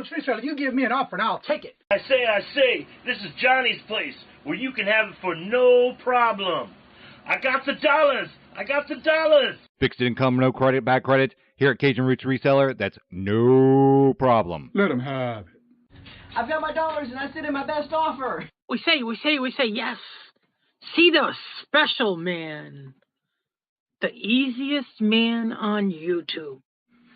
Roots Reseller, you give me an offer and I'll take it. I say, this is Johnny's place, where you can have it for no problem. I got the dollars. Fixed income, no credit, bad credit. Here at Kajun Roots Reseller, that's no problem. Let him have it. I've got my dollars and I sit in my best offer. We say yes. See the special man. The easiest man on YouTube.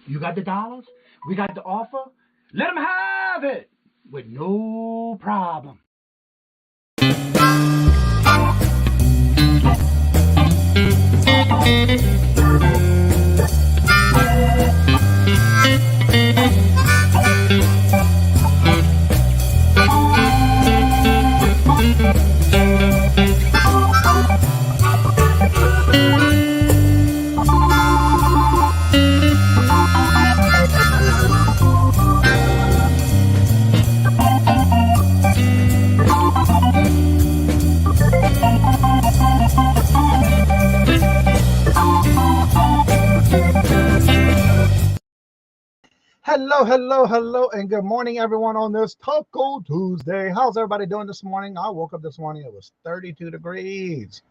You got the dollars? We got the offer? Let him have it with no problem. Hello, and good morning, everyone, on this Taco Tuesday. How's everybody doing this morning? I woke up this morning, it was 32 degrees,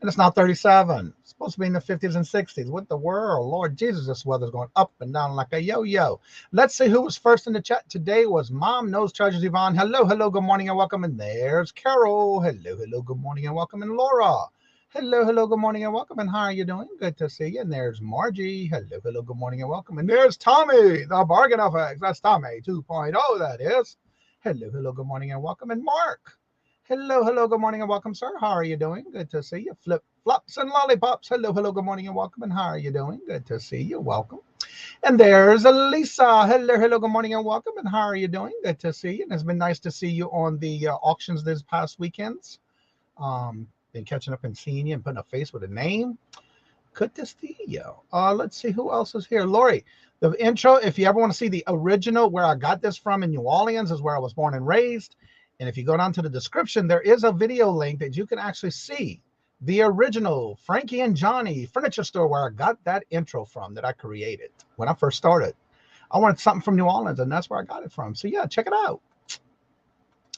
and it's now 37. It's supposed to be in the 50s and 60s. What the world? Lord Jesus, this weather's going up and down like a yo-yo. Let's see who was first in the chat today. Was Mom Knows Treasures Yvonne. Hello, good morning, and welcome. And there's Carol. Hello, good morning, and welcome. And Laura. Hello, good morning, and welcome. And how are you doing? Good to see you. And there's Margie. Hello, good morning, and welcome. And there's Tommy, the bargain FX. That's Tommy 2.0, that is. Hello, good morning, and welcome. And Mark. Hello, good morning, and welcome, sir. How are you doing? Good to see you. Flip flops and lollipops. Hello, good morning, and welcome. And how are you doing? Good to see you. Welcome. And there's Lisa. Hello, good morning, and welcome. And how are you doing? Good to see you. And it's been nice to see you on the auctions this past weekends. Been catching up and seeing you and putting a face with a name. Good to see you. Let's see who else is here. Lori, the intro, if you ever want to see the original where I got this from in New Orleans, is where I was born and raised. And if you go down to the description, there is a video link that you can actually see the original Frankie and Johnny furniture store where I got that intro from that I created when I first started. I wanted something from New Orleans, and that's where I got it from. So yeah, check it out.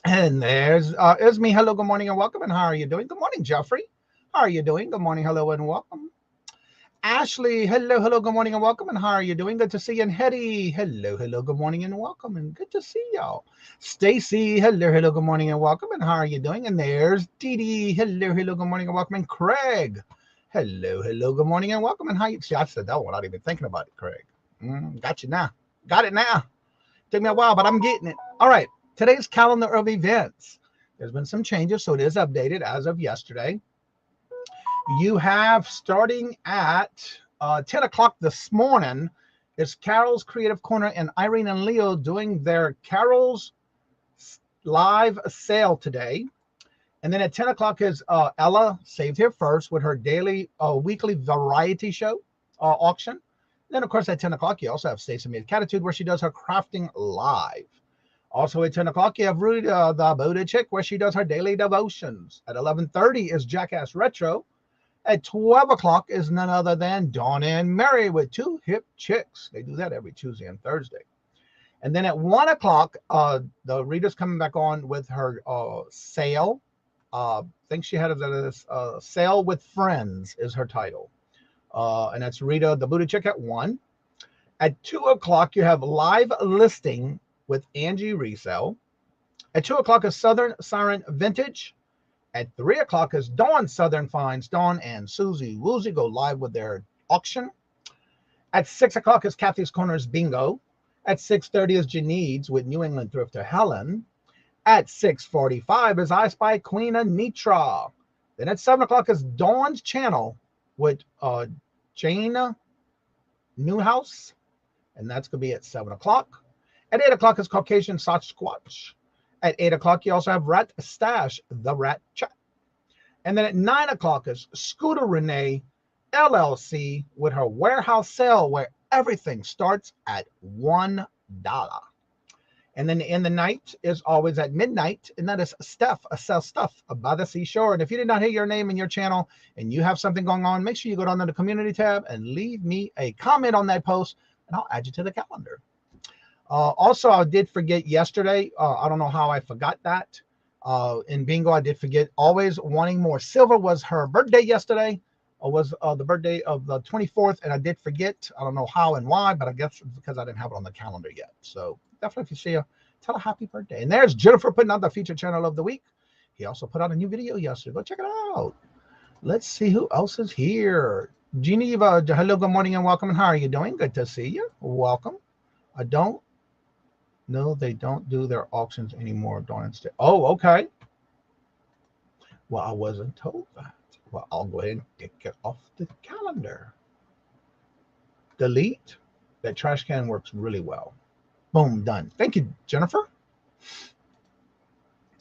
And there's Esme. Hello, good morning, and welcome. And how are you doing? Good morning, Jeffrey. How are you doing? Good morning, hello, and welcome. Ashley, hello, good morning, and welcome. And how are you doing? Good to see you. And Hetty, hello, good morning, and welcome. And good to see y'all. Stacy, hello, good morning, and welcome. And how are you doing? And there's Dee Dee. Hello, good morning, and welcome. And Craig, hello, good morning, and welcome. And how you? See, I said that one without even thinking about it, Craig. Got you now. Got it now. Took me a while, but I'm getting it. All right. Today's calendar of events. There's been some changes, so it is updated as of yesterday. You have, starting at 10 o'clock this morning, is Carol's Creative Corner and Irene and Leo doing their Carol's live sale today. And then at 10 o'clock is Ella, saved here first, with her daily, weekly variety show auction. Then, of course, at 10 o'clock, you also have Stacey Meets Catitude, where she does her crafting live. Also at 10 o'clock, you have Ruta, the Buddha Chick, where she does her daily devotions. At 11:30 is Jackass Retro. At 12 o'clock is none other than Dawn and Mary with Two Hip Chicks. They do that every Tuesday and Thursday. And then at 1 o'clock, the Rita's coming back on with her sale. I think she had this Sale with Friends is her title. And that's Rita, the Buddha Chick, at 1. At 2 o'clock, you have live listing with Angie Resell. At 2 o'clock is Southern Siren Vintage. At 3 o'clock is Dawn Southern Finds. Dawn and Susie Woozy go live with their auction. At 6 o'clock is Kathy's Corners Bingo. At 6:30 is Janine's with New England Thrifter Helen. At 6:45 is I Spy Queen Anitra. Then at 7 o'clock is Dawn's Channel with Jane Newhouse. And that's going to be at 7 o'clock. At 8 o'clock is Caucasian Sasquatch. At 8 o'clock, you also have Rat Stash, the Rat Chat. And then at 9 o'clock is Scooter Renee, LLC, with her warehouse sale, where everything starts at $1. And then in the night is always at midnight, and that is Steph, Sells Stuff by the Seashore. And if you did not hear your name in your channel and you have something going on, make sure you go down to the community tab and leave me a comment on that post, and I'll add you to the calendar. Also, I did forget yesterday. I don't know how I forgot that. In bingo, I did forget. Always wanting more silver was her birthday yesterday. Was the birthday of the 24th, and I did forget. I don't know how and why, but I guess it's because I didn't have it on the calendar yet. So definitely, if you see her, tell her happy birthday. And there's Jennifer putting out the featured channel of the week. He also put out a new video yesterday. Go check it out. Let's see who else is here. Geneva, hello, good morning and welcome. And how are you doing? Good to see you. Welcome. I don't know they don't do their auctions anymore. Oh, okay. Well, I wasn't told that. Well, I'll go ahead and take it off the calendar. Delete. That trash can works really well. Boom, done. Thank you, Jennifer.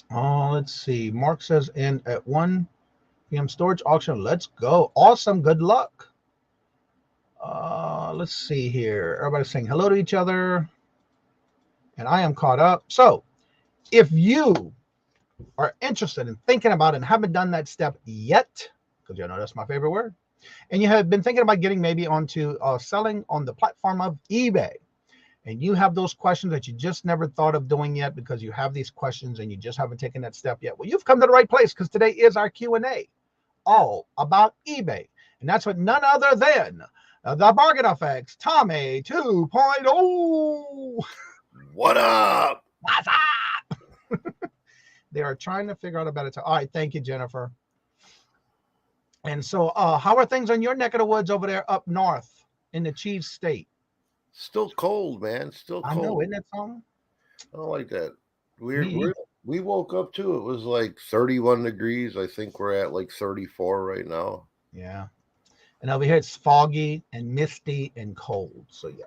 Let's see. Mark says in at 1 p.m. storage auction. Let's go. Awesome. Good luck. Let's see here. Everybody's saying hello to each other. And I am caught up. So if you are interested in thinking about it and haven't done that step yet, because you know that's my favorite word, and you have been thinking about getting maybe onto selling on the platform of eBay, and you have those questions that you just never thought of doing yet because you have these questions and you just haven't taken that step yet, well, you've come to the right place because today is our Q&A all about eBay. And that's what none other than the Bargain Effects Tommy 2.0. What up? What's up? They are trying to figure out a better time. All right, thank you, Jennifer. And so how are things on your neck of the woods over there up north in the Cheese State? Still cold, man. Still cold. I know, isn't it something? I don't like that. We woke up too. It was like 31 degrees. I think we're at like 34 right now. Yeah. And over here it's foggy and misty and cold. So yeah.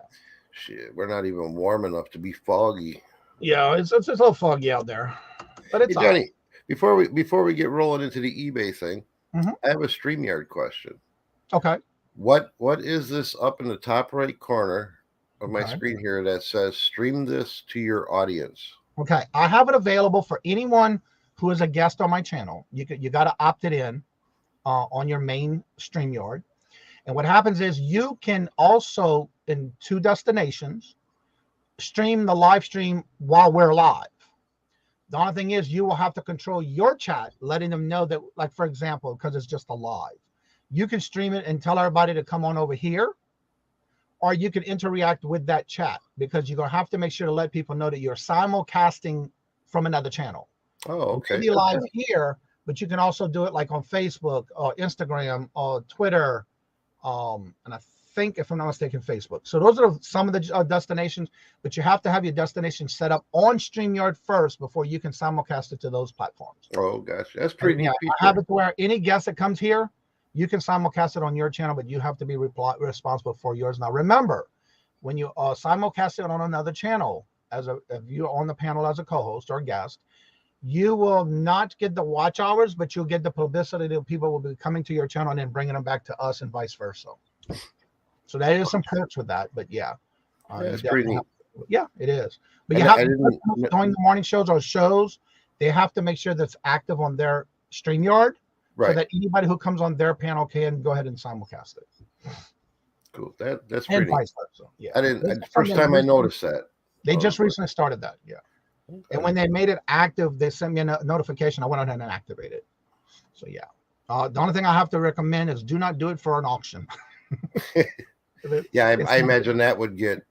Shit, we're not even warm enough to be foggy. Yeah, it's a little foggy out there. But it's hey, Johnny, before we get rolling into the eBay thing, I have a StreamYard question. Okay. What is this up in the top right corner of my screen here that says stream this to your audience? Okay. I have it available for anyone who is a guest on my channel. You got to opt it in on your main StreamYard. And what happens is you can also, in 2 destinations, stream the live stream while we're live. The only thing is you will have to control your chat, letting them know that, like, for example, because it's just a live, you can stream it and tell everybody to come on over here, or you can interact with that chat because you're going to have to make sure to let people know that you're simulcasting from another channel. Oh, okay. You can be live here, but you can also do it like on Facebook or Instagram or Twitter. And I think, if I'm not mistaken, Facebook. So those are some of the destinations, but you have to have your destination set up on StreamYard first before you can simulcast it to those platforms. Oh, gotcha. That's pretty neat. I have it to where any guest that comes here, you can simulcast it on your channel, but you have to be responsible for yours. Now, remember, when you simulcast it on another channel, if you're on the panel as a co-host or guest, you will not get the watch hours, but you'll get the publicity that people will be coming to your channel and then bringing them back to us and vice versa. So that is some perks with that, but yeah. That's pretty neat. Yeah, it is. But you have to, doing the morning shows or shows, they have to make sure that's active on their StreamYard, so that anybody who comes on their panel can go ahead and simulcast it. Cool. That's and pretty vice versa. Yeah. I didn't. First time I noticed that. They just recently started that. Yeah. Okay. And when they made it active, they sent me a notification. I went ahead and activated it. So yeah. The only thing I have to recommend is do not do it for an auction. Yeah, I imagine that would get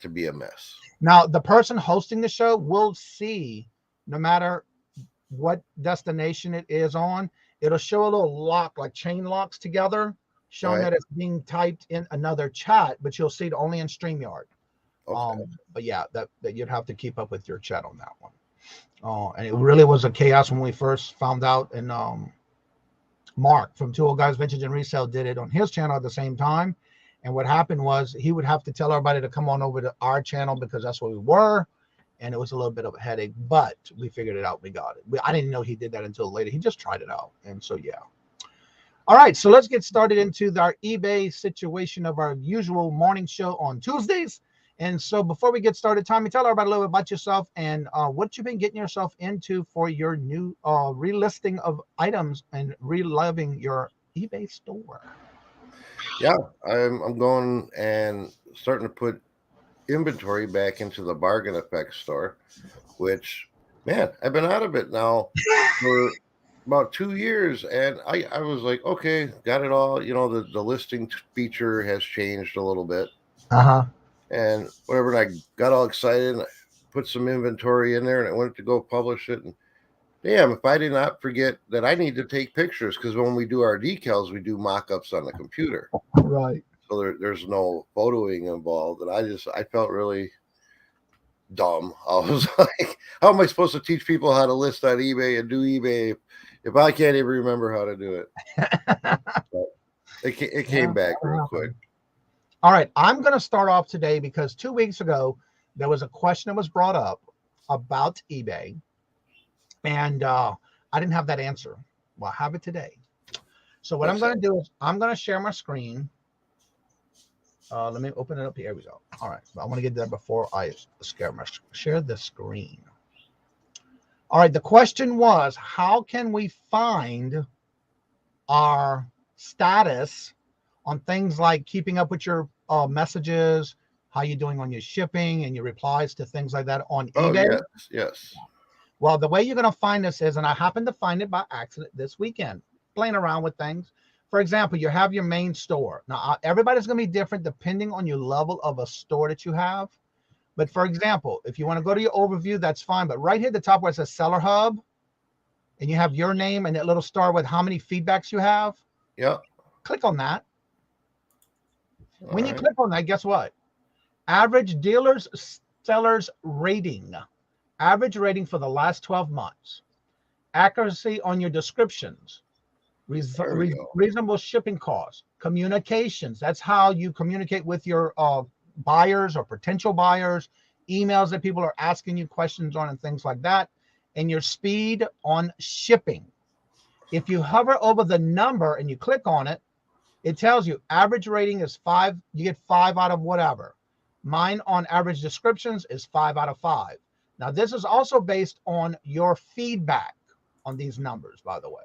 to be a mess. Now, the person hosting the show will see, no matter what destination it is on, it'll show a little lock, like chain locks together, showing that it's being typed in another chat, but you'll see it only in StreamYard. Okay. But yeah, that you'd have to keep up with your chat on that one. And it really was a chaos when we first found out, and Mark from Two Old Guys Vintage and Resale did it on his channel at the same time. And what happened was he would have to tell everybody to come on over to our channel because that's where we were. And it was a little bit of a headache, but we figured it out. We got it. I didn't know he did that until later. He just tried it out. And so, yeah. All right. So let's get started into our eBay situation of our usual morning show on Tuesdays. And so before we get started, Tommy, tell everybody a little bit about yourself and what you've been getting yourself into for your new relisting of items and reliving your eBay store. Yeah, I'm going and starting to put inventory back into the Bargain Effect store, which, man, I've been out of it now for about 2 years, and I was like, okay, got it all. You know, the listing feature has changed a little bit, and whatever. And I got all excited, and I put some inventory in there, and I went to go publish it, and damn, if I did not forget that I need to take pictures, because when we do our decals, we do mock-ups on the computer. Right. So there's no photoing involved. And I felt really dumb. I was like, how am I supposed to teach people how to list on eBay and do eBay if I can't even remember how to do it? But it came back real quick. All right. I'm going to start off today because 2 weeks ago, there was a question that was brought up about eBay. And I didn't have that answer. Well, I have it today. So what I'm going to do is I'm going to share my screen. Let me open it up. Here we go. All right. So I want to get that before I share the screen. All right. The question was, how can we find our status on things like keeping up with your messages, how you're doing on your shipping and your replies to things like that on eBay? Yes. Well, the way you're going to find this is, and I happened to find it by accident this weekend, playing around with things. For example, you have your main store. Now, everybody's going to be different depending on your level of a store that you have. But for example, if you want to go to your overview, that's fine. But right here at the top where it says Seller Hub, and you have your name and that little star with how many feedbacks you have. Yeah. Click on that. When you click on that, guess what? Average dealers, sellers rating. Average rating for the last 12 months. Accuracy on your descriptions. Reasonable shipping costs. Communications. That's how you communicate with your buyers or potential buyers. Emails that people are asking you questions on and things like that. And your speed on shipping. If you hover over the number and you click on it, it tells you average rating is 5. You get 5 out of whatever. Mine on average descriptions is 5 out of 5. Now, this is also based on your feedback on these numbers, by the way.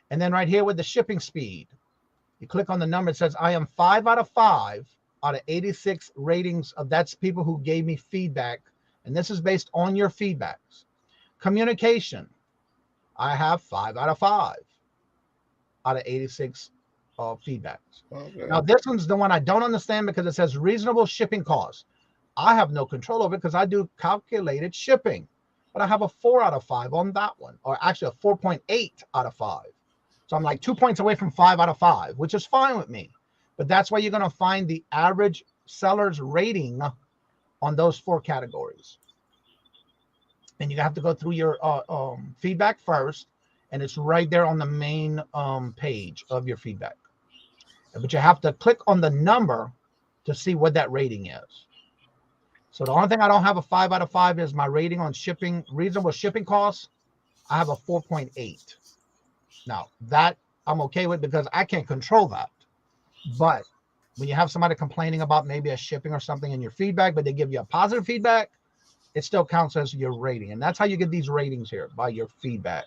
And then right here with the shipping speed, you click on the number. It says, I am 5 out of 5 out of 86 ratings. That's people who gave me feedback. And this is based on your feedbacks. Communication, I have 5 out of 5 out of 86 feedbacks. Okay. Now, this one's the one I don't understand because it says reasonable shipping costs. I have no control over it because I do calculated shipping, but I have a 4 out of 5 on that one, or actually a 4.8 out of 5. So I'm like 2 points away from 5 out of 5, which is fine with me. But that's why you're going to find the average seller's rating on those 4 categories. And you have to go through your feedback first, and it's right there on the main page of your feedback. But you have to click on the number to see what that rating is. So the only thing I don't have a 5 out of 5 is my rating on shipping, reasonable shipping costs. I have a 4.8. Now that I'm okay with because I can't control that. But when you have somebody complaining about maybe a shipping or something in your feedback, but they give you a positive feedback, it still counts as your rating. And that's how you get these ratings here, by your feedback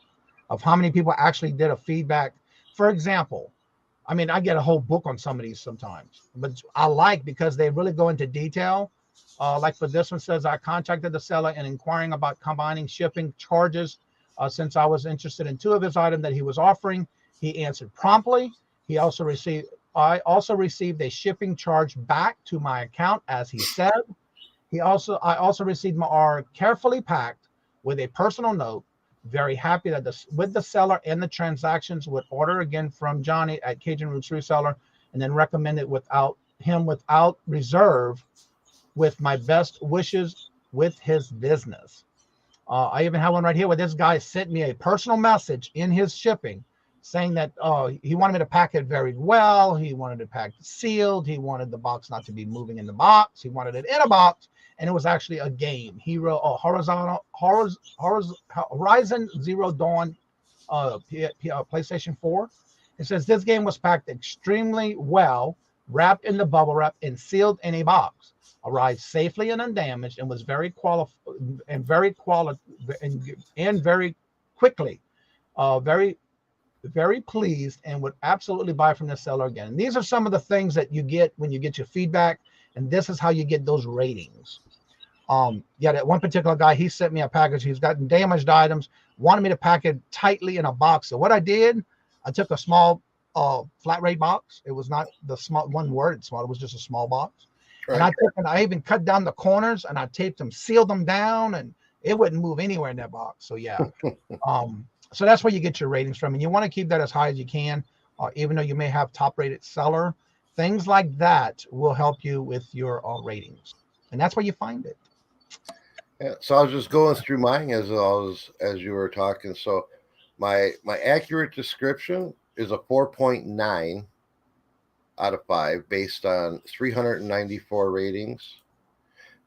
of how many people actually did a feedback. For example, I mean, I get a whole book on some of these sometimes, but I like because they really go into detail. Like for this one says, I contacted the seller and inquiring about combining shipping charges since I was interested in 2 of his items that he was offering. He answered promptly. I also received a shipping charge back to my account, as he said. I also received my carefully packed with a personal note. Very happy that with the seller and the transactions would order again from Johnny at Kajun Roots Reseller, and then recommend it without reserve, with my best wishes with his business. I even have one right here where this guy sent me a personal message in his shipping saying that he wanted me to pack it very well. He wanted it packed sealed. He wanted the box not to be moving in the box. He wanted it in a box, and it was actually a game. He wrote Horizon Zero Dawn PlayStation 4. It says this game was packed extremely well, wrapped in the bubble wrap and sealed in a box. Arrived safely and undamaged, and was very quickly. Very pleased, and would absolutely buy from the seller again. And these are some of the things that you get when you get your feedback. And this is how you get those ratings. That one particular guy, he sent me a package. He's gotten damaged items, wanted me to pack it tightly in a box. So what I did, I took a small flat rate box. It was not the small one word small. It was just a small box. Right. And I even cut down the corners and I taped them, sealed them down, and it wouldn't move anywhere in that box. So yeah. So that's where you get your ratings from. And you want to keep that as high as you can, even though you may have top rated seller. Things like that will help you with your ratings. And that's where you find it. Yeah, so I was just going through mine as you were talking. So my accurate description is a 4.9 out of 5 based on 394 ratings.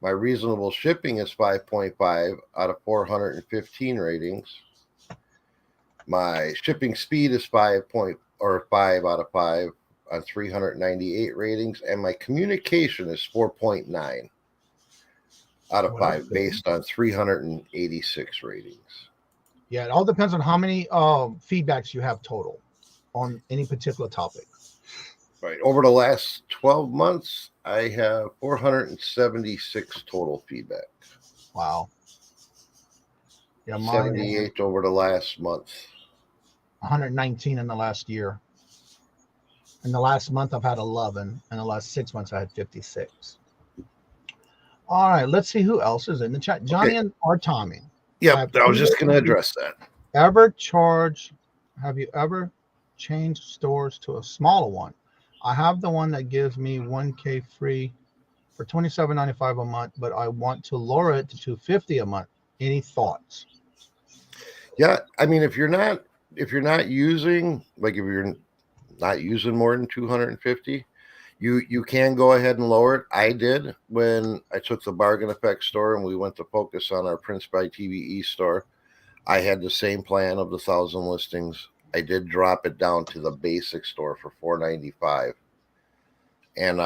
My reasonable shipping is 5.5 out of 415 ratings. My shipping speed is 5 out of 5 on 398 ratings, and my communication is 4.9 out of 5 based on 386 ratings. Yeah, it all depends on how many feedbacks you have total on any particular topic. Right. Over the last 12 months, I have 476 total feedback. Wow. Yeah, 78 over the last month. 119 in the last year. In the last month, I've had 11. In the last 6 months, I had 56. All right, let's see who else is in the chat. Johnny or Tommy. Yep, I was just going to address that. Have you ever changed stores to a smaller one? I have the one that gives me 1K free for $27.95 a month, but I want to lower it to $250 a month. Any thoughts? Yeah, I mean, if you're not using, like if you're not using more than 250, you can go ahead and lower it. I did when I took the Bargain Effect store and we went to focus on our Prince by TVE store. I had the same plan of the 1,000 listings. I did drop it down to the basic store for $495. And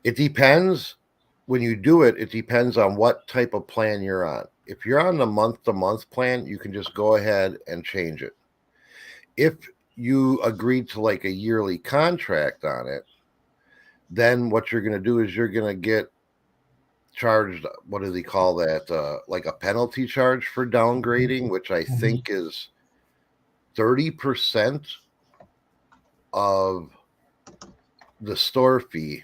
it depends. When you do it, it depends on what type of plan you're on. If you're on the month-to-month plan, you can just go ahead and change it. If you agreed to like a yearly contract on it, then what you're going to do is you're going to get charged, what do they call that? Like a penalty charge for downgrading, which I think is 30% of the store fee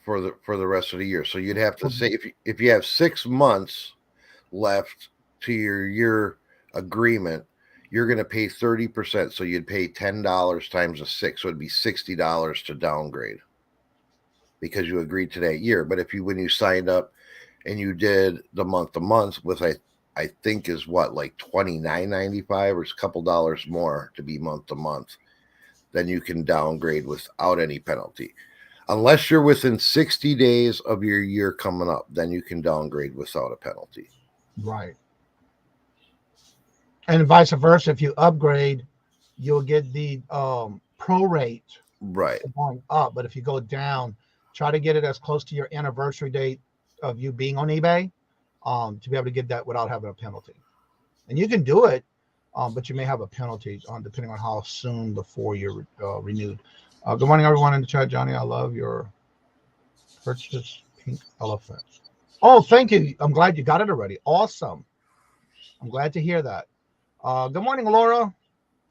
for the rest of the year. So you'd have to say if you have 6 months left to your year agreement, you're going to pay 30%. So you'd pay $10 times a 6. So it'd be $60 to downgrade because you agreed to that year. But when you signed up and you did the month to month with I think is what, like $29.95 or a couple dollars more to be month to month, then you can downgrade without any penalty. Unless you're within 60 days of your year coming up, then you can downgrade without a penalty. Right. And vice versa, if you upgrade, you'll get the prorate going up. But if you go down, try to get it as close to your anniversary date of you being on eBay to be able to get that without having a penalty. And you can do it, but you may have a penalty depending on how soon before you're renewed. Good morning, everyone in the chat. Johnny, I love your purchase pink elephant. Oh, thank you. I'm glad you got it already. Awesome. I'm glad to hear that. Good morning, Laura.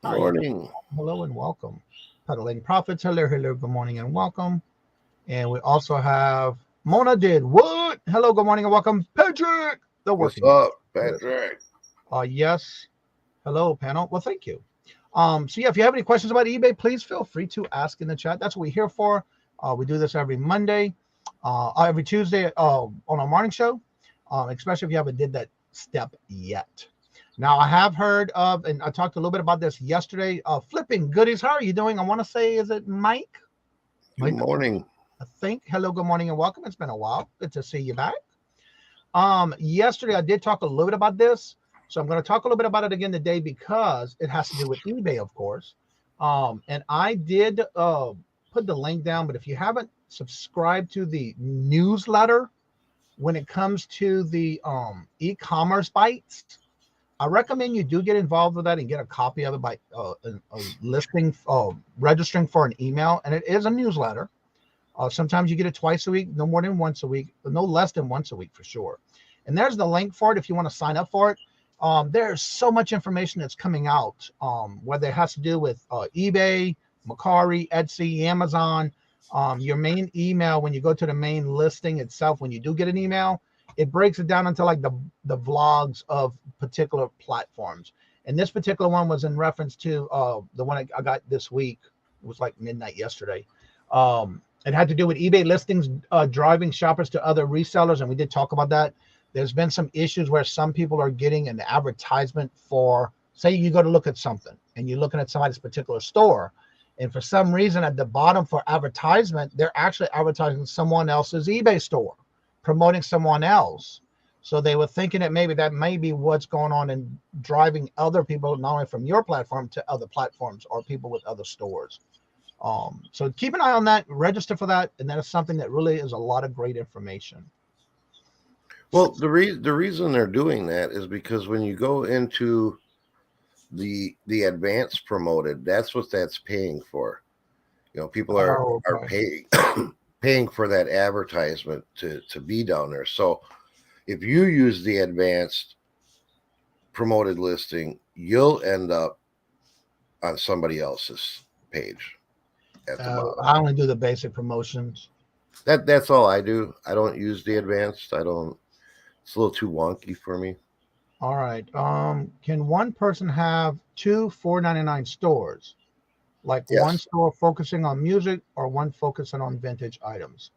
Good morning. Hello and welcome. Peddling Profits. Hello. Good morning and welcome. And we also have Mona did what? Hello, good morning and welcome. Patrick. What's up, Patrick? Yes. Hello, panel. Well, thank you. So yeah, if you have any questions about eBay, please feel free to ask in the chat. That's what we're here for. We do this every Monday, every Tuesday on our morning show, especially if you haven't did that step yet. Now, I have heard of, and I talked a little bit about this yesterday, flipping goodies. How are you doing? I want to say, is it Mike? Good morning. I think. Hello, good morning and welcome. It's been a while. Good to see you back. Yesterday, I did talk a little bit about this. So I'm going to talk a little bit about it again today because it has to do with eBay, of course. And I did put the link down, but if you haven't subscribed to the newsletter when it comes to the e-commerce bites, I recommend you do get involved with that and get a copy of it by registering for an email. And it is a newsletter. Sometimes you get it twice a week, no more than once a week, no less than once a week for sure. And there's the link for it if you want to sign up for it. There's so much information that's coming out, whether it has to do with eBay, Mercari, Etsy, Amazon. Your main email, when you go to the main listing itself, when you do get an email, it breaks it down into like the vlogs of particular platforms. And this particular one was in reference to the one I got this week. It was like midnight yesterday. It had to do with eBay listings driving shoppers to other resellers, and we did talk about that. There's been some issues where some people are getting an advertisement for, say you go to look at something and you're looking at somebody's particular store, and for some reason at the bottom for advertisement, they're actually advertising someone else's eBay store, promoting someone else. So they were thinking that maybe that may be what's going on and driving other people, not only from your platform to other platforms or people with other stores. So keep an eye on that, register for that. And that is something that really is a lot of great information. Well, the reason they're doing that is because when you go into the advanced promoted, that's what that's paying for. You know, people are paying paying for that advertisement to be down there. So if you use the advanced promoted listing, you'll end up on somebody else's page at the bottom. I only do the basic promotions. That's all I do. I don't use the advanced. It's a little too wonky for me. All right. Can one person have two $4.99 stores? Like Yes. one store focusing on music or one focusing on vintage items?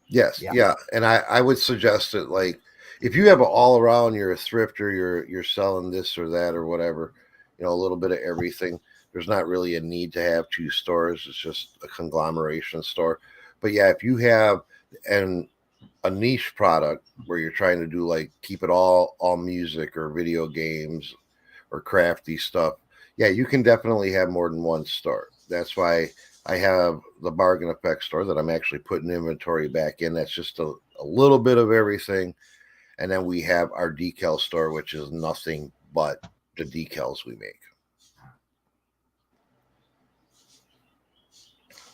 Yes. Yeah. And I would suggest that, like, if you have an all around, you're a thrifter, you're selling this or that or whatever, you know, a little bit of everything. There's not really a need to have two stores. It's just a conglomeration store. But yeah, if you have a niche product where you're trying to do, like, keep it all music or video games or crafty stuff, yeah, you can definitely have more than one store. That's why I have the Bargain Effect store that I'm actually putting inventory back in. That's just a little bit of everything. And then we have our decal store, which is nothing but the decals we make.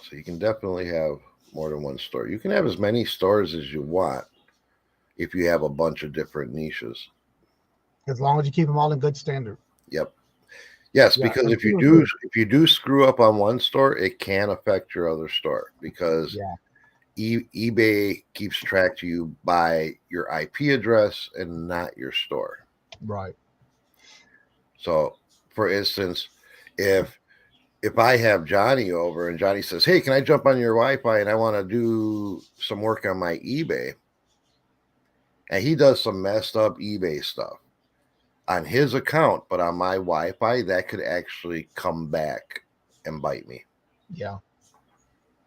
So you can definitely have more than one store. You can have as many stores as you want if you have a bunch of different niches. As long as you keep them all in good standard. Yep. Yes, Yeah, because if you do screw up on one store, it can affect your other store, because eBay keeps track to you by your IP address and not your store. Right. So, for instance, if I have Johnny over and Johnny says, "Hey, can I jump on your Wi-Fi and I want to do some work on my eBay?" and he does some messed up eBay stuff on his account, but on my Wi-Fi, that could actually come back and bite me. Yeah.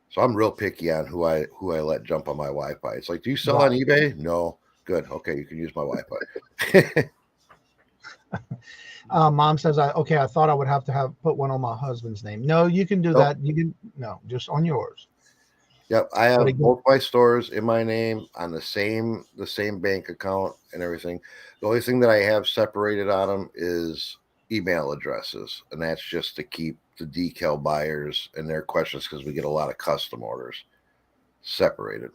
So I'm real picky on who I let jump on my Wi-Fi. It's like, do you sell on eBay? No. Good. Okay, you can use my Wi-Fi. Mom says, I thought I would have to put one on my husband's name. No, you can do that. You can just on yours. Yep, I have both my stores in my name on the same bank account and everything. The only thing that I have separated on them is email addresses, and that's just to keep the decal buyers and their questions, because we get a lot of custom orders, separated.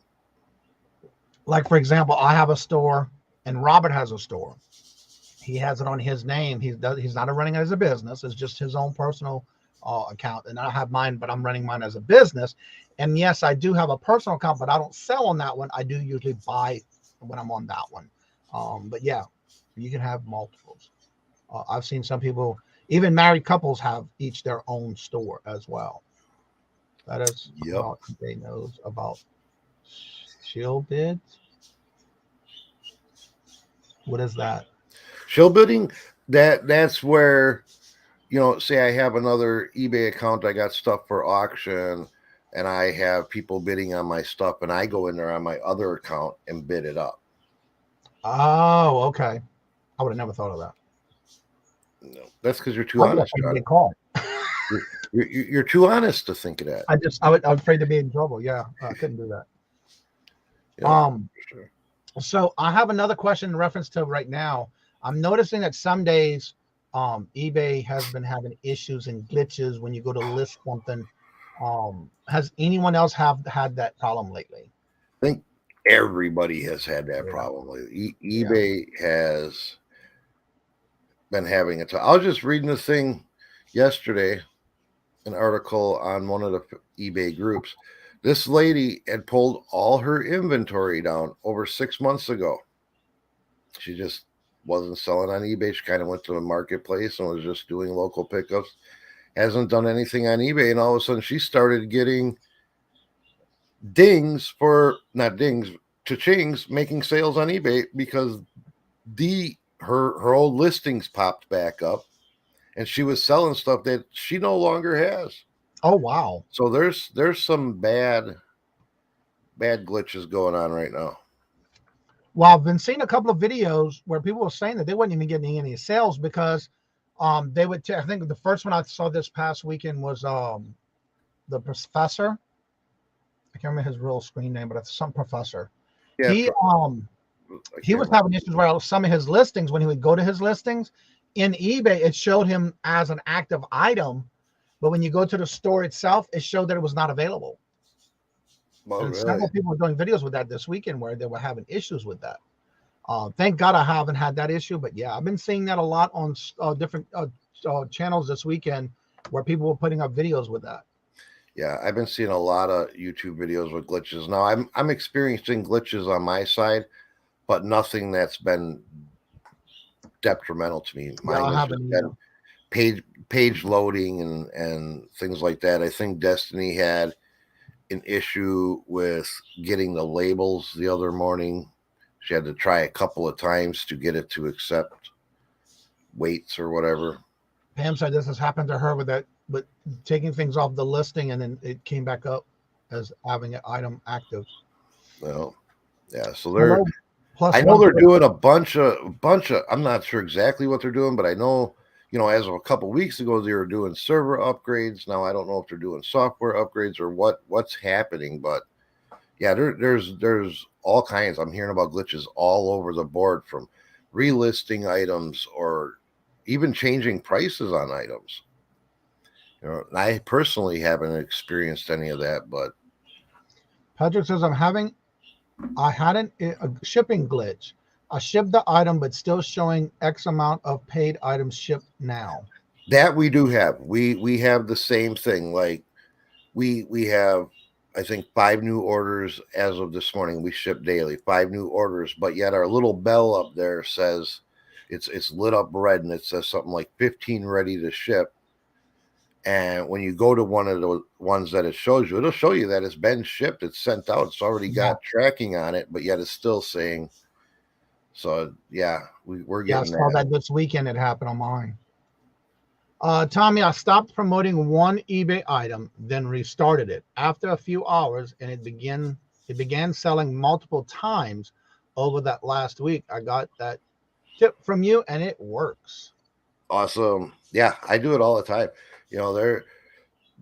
Like, for example, I have a store and Robert has a store. He has it on his name. He's not running it as a business. It's just his own personal account. And I have mine, but I'm running mine as a business. And yes, I do have a personal account, but I don't sell on that one. I do usually buy when I'm on that one. But yeah, you can have multiples. I've seen some people, even married couples, have each their own store as well. That is what they knows about shill bids. What is that? Shill bidding, that's where, say I have another eBay account, I got stuff for auction, and I have people bidding on my stuff, and I go in there on my other account and bid it up. Oh, okay. I would have never thought of that. No, that's because you're too honest, John. You're too honest to think of that. I was afraid to be in trouble. Yeah, I couldn't do that. Yeah, sure. So I have another question in reference to right now. I'm noticing that some days eBay has been having issues and glitches when you go to list something. Has anyone else have had that problem lately? I think everybody has had that Yeah. problem lately. eBay has been having it. I was just reading this thing yesterday, an article on one of the eBay groups. This lady had pulled all her inventory down over 6 months ago. She just wasn't selling on eBay. She kind of went to the marketplace and was just doing local pickups. Hasn't done anything on eBay, and all of a sudden she started getting dings for not dings to chings making sales on eBay because her old listings popped back up and she was selling stuff that she no longer has. Oh wow. So there's some bad glitches going on right now. Well, I've been seeing a couple of videos where people were saying that they weren't even getting any sales because they would I think the first one I saw this past weekend was the professor. I can't remember his real screen name, but it's some professor. Yeah, He was having issues where some of his listings, when he would go to his listings in eBay, it showed him as an active item, but when you go to the store itself, it showed that it was not available. Oh, and really? several people were doing videos with that this weekend where they were having issues with that. Thank God I haven't had that issue, but yeah, I've been seeing that a lot on different channels this weekend where people were putting up videos with that. Yeah, I've been seeing a lot of YouTube videos with glitches. Now I'm experiencing glitches on my side, but nothing that's been detrimental to me. Mine I has haven't just been page loading and things like that. I think Destiny had an issue with getting the labels the other morning. She had to try a couple of times to get it to accept weights or whatever. Pam said this has happened to her with that, but taking things off the listing and then it came back up as having an item active. Well, yeah. So I know they're doing a bunch of. I'm not sure exactly what they're doing, but I know, as of a couple of weeks ago, they were doing server upgrades. Now I don't know if they're doing software upgrades or what's happening, but yeah, there's all kinds. I'm hearing about glitches all over the board, from relisting items or even changing prices on items. I personally haven't experienced any of that, but Patrick says I had a shipping glitch. I shipped the item, but still showing X amount of paid items shipped now. That we do have. We have the same thing. Like we have, I think, 5 new orders as of this morning. We ship daily, 5 new orders, but yet our little bell up there says it's lit up red and it says something like 15 ready to ship. And when you go to one of the ones that it shows you, it'll show you that it's been shipped, it's sent out, it's already got tracking on it, but yet it's still saying. So yeah, we're getting I saw that this weekend. It happened on mine. Tommy, I stopped promoting one eBay item, then restarted it after a few hours, and it began selling multiple times over that last week. I got that tip from you, and it works. Awesome. Yeah, I do it all the time.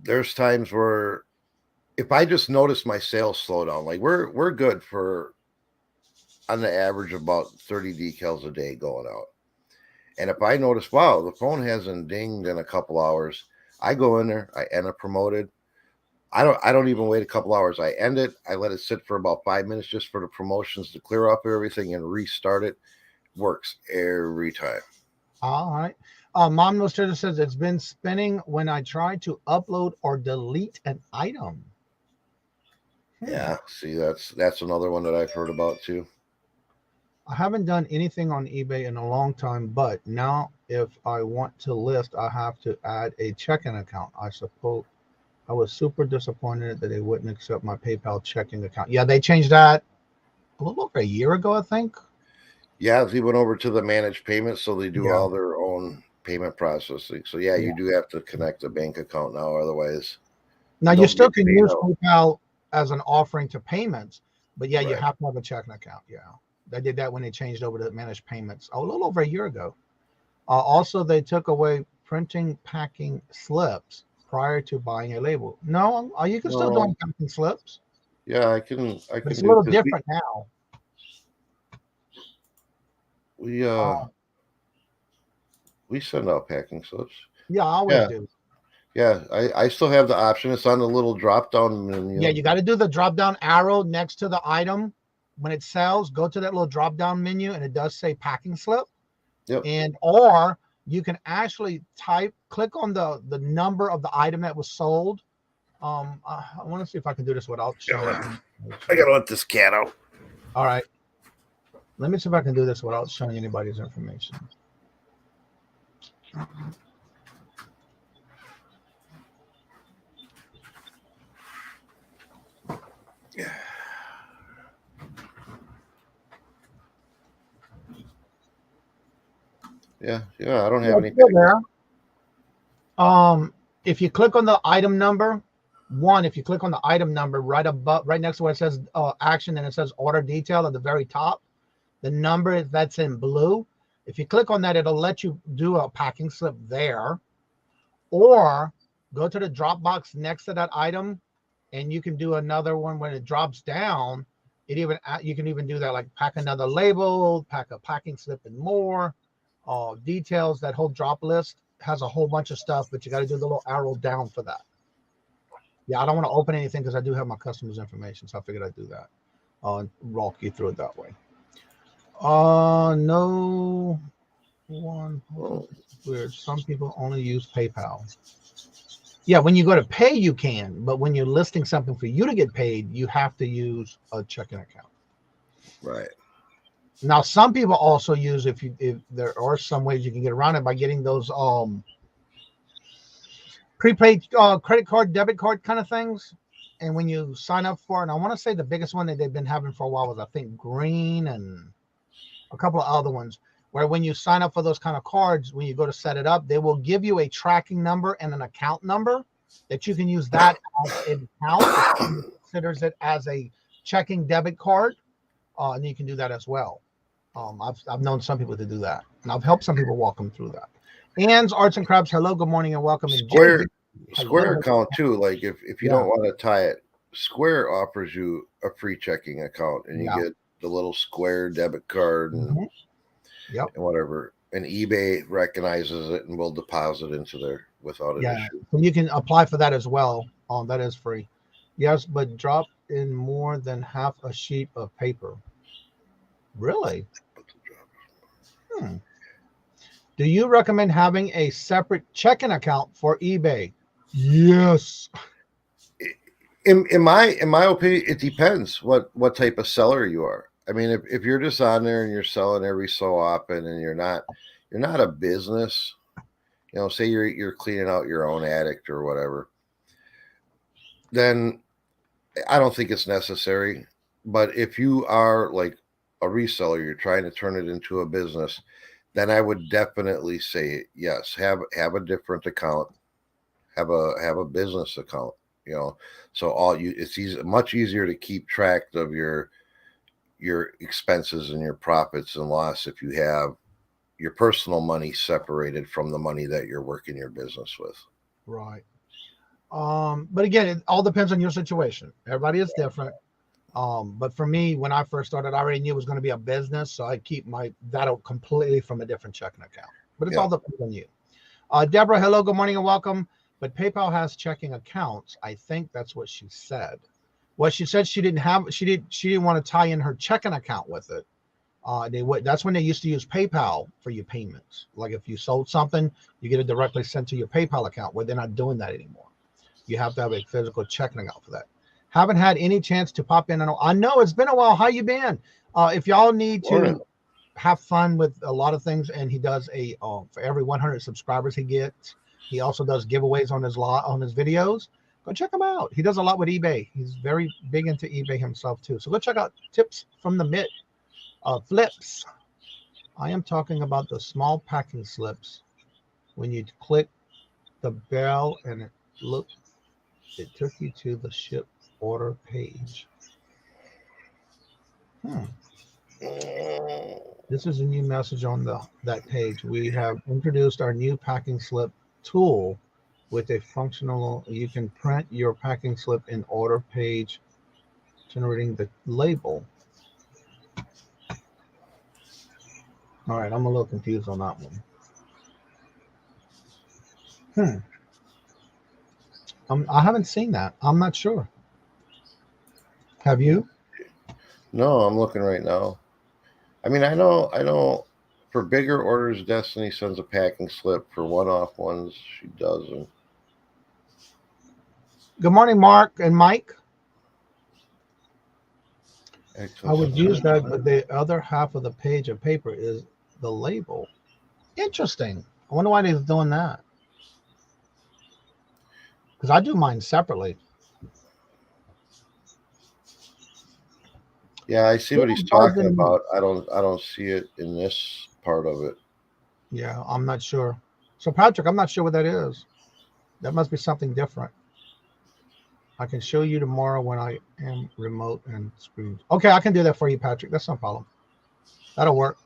There's times where if I just notice my sales slow down, like we're good for on the average about 30 decals a day going out. And if I notice, wow, the phone hasn't dinged in a couple hours, I go in there, I end up promoted. I don't even wait a couple hours. I end it. I let it sit for about 5 minutes just for the promotions to clear up everything and restart it. Works every time. All right. Mom Illustrator says it's been spinning when I try to upload or delete an item. Yeah, see, that's another one that I've heard about too. I haven't done anything on eBay in a long time, but now if I want to list, I have to add a checking account. I suppose I was super disappointed that they wouldn't accept my PayPal checking account. Yeah, they changed that a little over a year ago, I think. Yeah, they went over to the managed payments, so they do all their own payment processing. So yeah, you do have to connect a bank account now, otherwise. Now you still can use PayPal as an offering to payments, but yeah, you have to have a checking account. Yeah, they did that when they changed over to managed payments a little over a year ago. Also, they took away printing packing slips prior to buying a label. No, you can still do packing slips. Yeah, I can. But it's a little different now. We send out packing slips. Yeah, I always do. Yeah, I still have the option. It's on the little drop down menu. Yeah, you got to do the drop down arrow next to the item. When it sells, go to that little drop down menu, and it does say packing slip. Yep. And or you can actually click on the number of the item that was sold. I want to see if I can do this without showing. I gotta let this cat out. All right. Let me see if I can do this without showing anybody's information. Yeah, I don't have any. There. If you click on the item number, if you click on the item number right next to where it says action and it says order detail at the very top, the number that's in blue, if you click on that, it'll let you do a packing slip there, or go to the drop box next to that item, and you can do another one when it drops down. You can even do that, like pack another label, pack a packing slip, and more details. That whole drop list has a whole bunch of stuff, but you got to do the little arrow down for that. Yeah, I don't want to open anything because I do have my customers' information, so I figured I'd do that. Walk you through it that way. No one. Weird. Some people only use PayPal. Yeah, when you go to pay, you can, but when you're listing something for you to get paid, you have to use a checking account. Right. Now, some people also use, if there are some ways you can get around it by getting those prepaid credit card, debit card kind of things. And when you sign up for it, and I want to say the biggest one that they've been having for a while was, I think, Green and a couple of other ones, where when you sign up for those kind of cards, when you go to set it up, they will give you a tracking number and an account number that you can use that as an account. It considers it as a checking debit card, and you can do that as well. I've known some people to do that, and I've helped some people walk them through that. Ann's Arts and Crafts, hello, good morning, and welcome. Square account too. Like if you don't want to tie it, Square offers you a free checking account, and you get the little Square debit card and and whatever. And eBay recognizes it and will deposit into there without an issue. So you can apply for that as well. That is free. Yes, but drop in more than half a sheet of paper. Really? Do you recommend having a separate checking account for eBay? Yes. In my opinion, it depends what type of seller you are. I mean, if you're just on there and you're selling every so often, and you're not a business, say you're cleaning out your own attic or whatever, then I don't think it's necessary. But if you are like a reseller, you're trying to turn it into a business, then I would definitely say yes. Have a different account. Have a business account. So it's much easier to keep track of your expenses and your profits and loss if you have your personal money separated from the money that you're working your business with. Right. But again, it all depends on your situation. Everybody is different. But for me, when I first started, I already knew it was going to be a business, so I keep that out completely from a different checking account. But it's all depends on you. Deborah, hello, good morning, and welcome. But PayPal has checking accounts. I think that's what she said. Well, she said she didn't want to tie in her checking account with it. That's when they used to use PayPal for your payments. Like if you sold something, you get it directly sent to your PayPal account. Well, they're not doing that anymore. You have to have a physical checking account for that. Haven't had any chance to pop in. I know it's been a while. How you been? If y'all need to have fun with a lot of things, and he does for every 100 subscribers he gets, he also does giveaways on his videos. Go check him out. He does a lot with eBay. He's very big into eBay himself too. So go check out Tips from the Mitt. Flips. I am talking about the small packing slips. When you click the bell and it took you to the ship order page. This is a new message on that page. We have introduced our new packing slip tool with a functional, you can print your packing slip in order page, generating the label. All right, I'm a little confused on that one. I haven't seen that. I'm not sure. Have you? No, I'm looking right now. I mean, I know. For bigger orders, Destiny sends a packing slip. For one-off ones, she doesn't. Good morning, Mark and Mike. I Excellent. would use that, but the other half of the page of paper is the label. Interesting. I wonder why they're doing that. Because I do mine separately. Yeah, I see what he's talking about. I don't see it in this part of it. Yeah, I'm not sure. So Patrick, I'm not sure what that is. That must be something different. I can show you tomorrow when I am remote and screen. Okay, I can do that for you, Patrick. That's no problem. That'll work.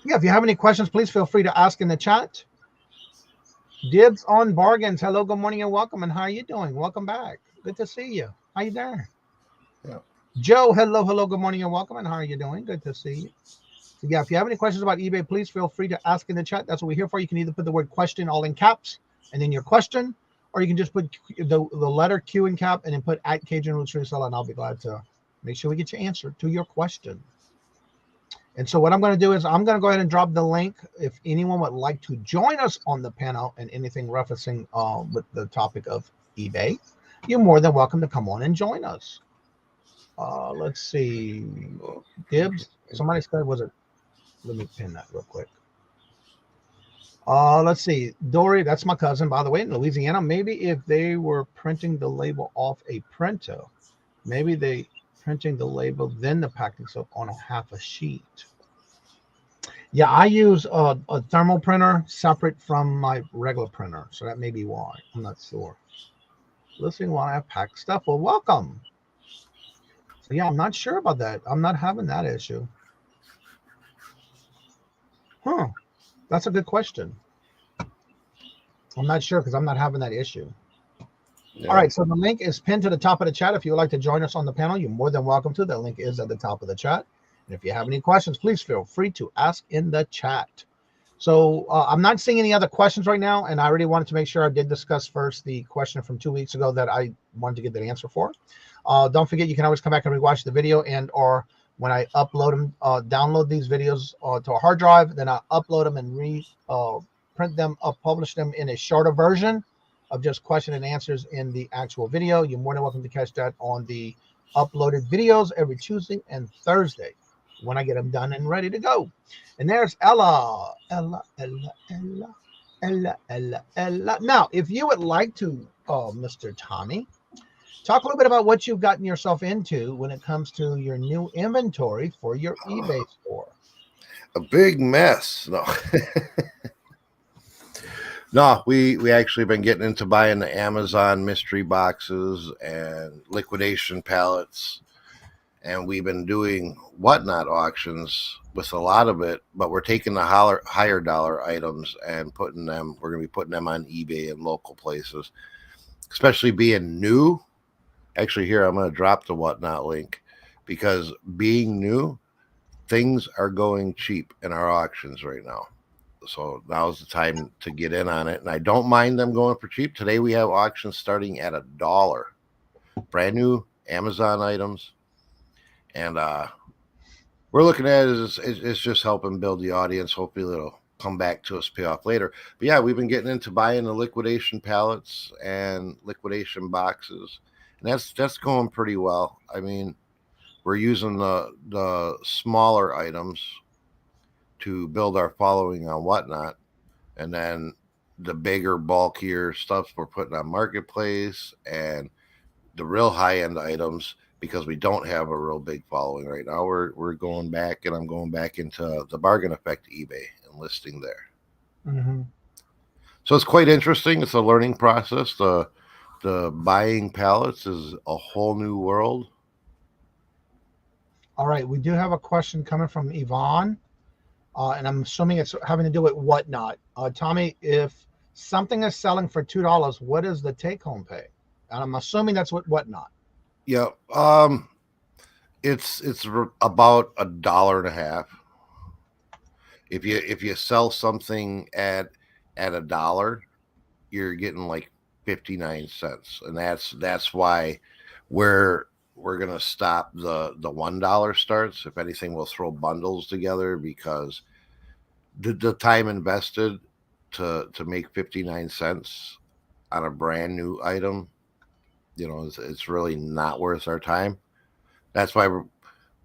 Yeah, if you have any questions, please feel free to ask in the chat. Dibs on bargains. Hello, good morning and welcome. And how are you doing? Welcome back. Good to see you. How you doing? Yeah. Joe, hello, good morning and welcome. And how are you doing? Good to see you. So yeah, if you have any questions about eBay, please feel free to ask in the chat. That's what we're here for. You can either put the word question all in caps and then your question, or you can just put the letter Q in cap and then put at Kajun Reseller, and I'll be glad to make sure we get your answer to your question. And so what I'm going to do is I'm going to go ahead and drop the link. If anyone would like to join us on the panel and anything referencing with the topic of eBay, you're more than welcome to come on and join us. Let's see. Dibs. Somebody said, was it? Let me pin that real quick. Let's see. Dory, that's my cousin, by the way, in Louisiana. Maybe if they were printing the label off a printer, maybe they printing the label, then the packing slip on half a sheet. Yeah, I use a thermal printer separate from my regular printer, so that may be why. I'm not sure. Listening while I pack stuff. Well, welcome. So yeah, I'm not sure about that. I'm not having that issue. Huh. That's a good question. I'm not sure because I'm not having that issue. Yeah. All right, so the link is pinned to the top of the chat. If you would like to join us on the panel, you're more than welcome to. The link is at the top of the chat. And if you have any questions, please feel free to ask in the chat. So I'm not seeing any other questions right now, and I already wanted to make sure I did discuss first the question from 2 weeks ago that I wanted to get the answer for. Don't forget, you can always come back and rewatch the video, and or when I upload them, download these videos to a hard drive, then I upload them and print them, publish them in a shorter version of just question and answers in the actual video. You're more than welcome to catch that on the uploaded videos every Tuesday and Thursday when I get them done and ready to go. And there's Ella. Now, if you would like to, Mr. Tommy, talk a little bit about what you've gotten yourself into when it comes to your new inventory for your eBay store. A big mess. No. No, we actually been getting into buying the Amazon mystery boxes and liquidation pallets, and we've been doing whatnot auctions with a lot of it, but we're taking the higher dollar items and we're going to be putting them on eBay and local places, especially being new. Actually, here, I'm going to drop the whatnot link because being new, things are going cheap in our auctions right now. So now's the time to get in on it. And I don't mind them going for cheap. Today we have auctions starting at $1. Brand new Amazon items. And we're looking at it as it's just helping build the audience. Hopefully it'll come back to us, pay off later. But yeah, we've been getting into buying the liquidation pallets and liquidation boxes. And that's going pretty well. I mean, we're using the smaller items to build our following on whatnot, and then the bigger, bulkier stuff we're putting on Marketplace, and the real high-end items, because we don't have a real big following right now, we're going back, and I'm going back into the Bargain Effect eBay and listing there. Mm-hmm. So it's quite interesting. It's a learning process. The buying pallets is a whole new world. All right, we do have a question coming from Yvonne. And I'm assuming it's having to do with whatnot. Tommy, if something is selling for $2, what is the take-home pay? And I'm assuming that's whatnot. Yeah, it's about $1.50. If you sell something at $1, you're getting like 59 cents. And that's why we're gonna stop the $1 starts. If anything, we'll throw bundles together, because the time invested to make 59 cents on a brand new item, it's really not worth our time. That's why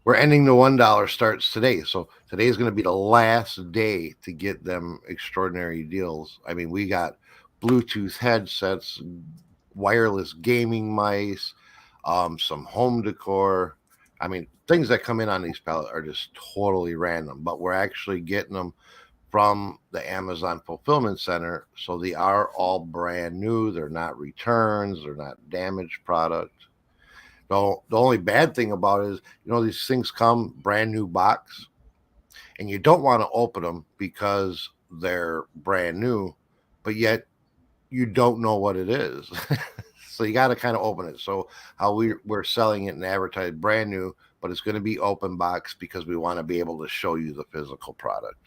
we're ending the $1 starts today. So today is going to be the last day to get them extraordinary deals. I mean, we got Bluetooth headsets, wireless gaming mice, some home decor. I mean, things that come in on these pallets are just totally random, but we're actually getting them from the Amazon fulfillment center. So they are all brand new. They're not returns. They're not damaged product. The only bad thing about it is, these things come brand new box, and you don't want to open them because they're brand new, but yet you don't know what it is. So you got to kind of open it. So how we're selling it and advertise brand new, but it's going to be open box because we want to be able to show you the physical product.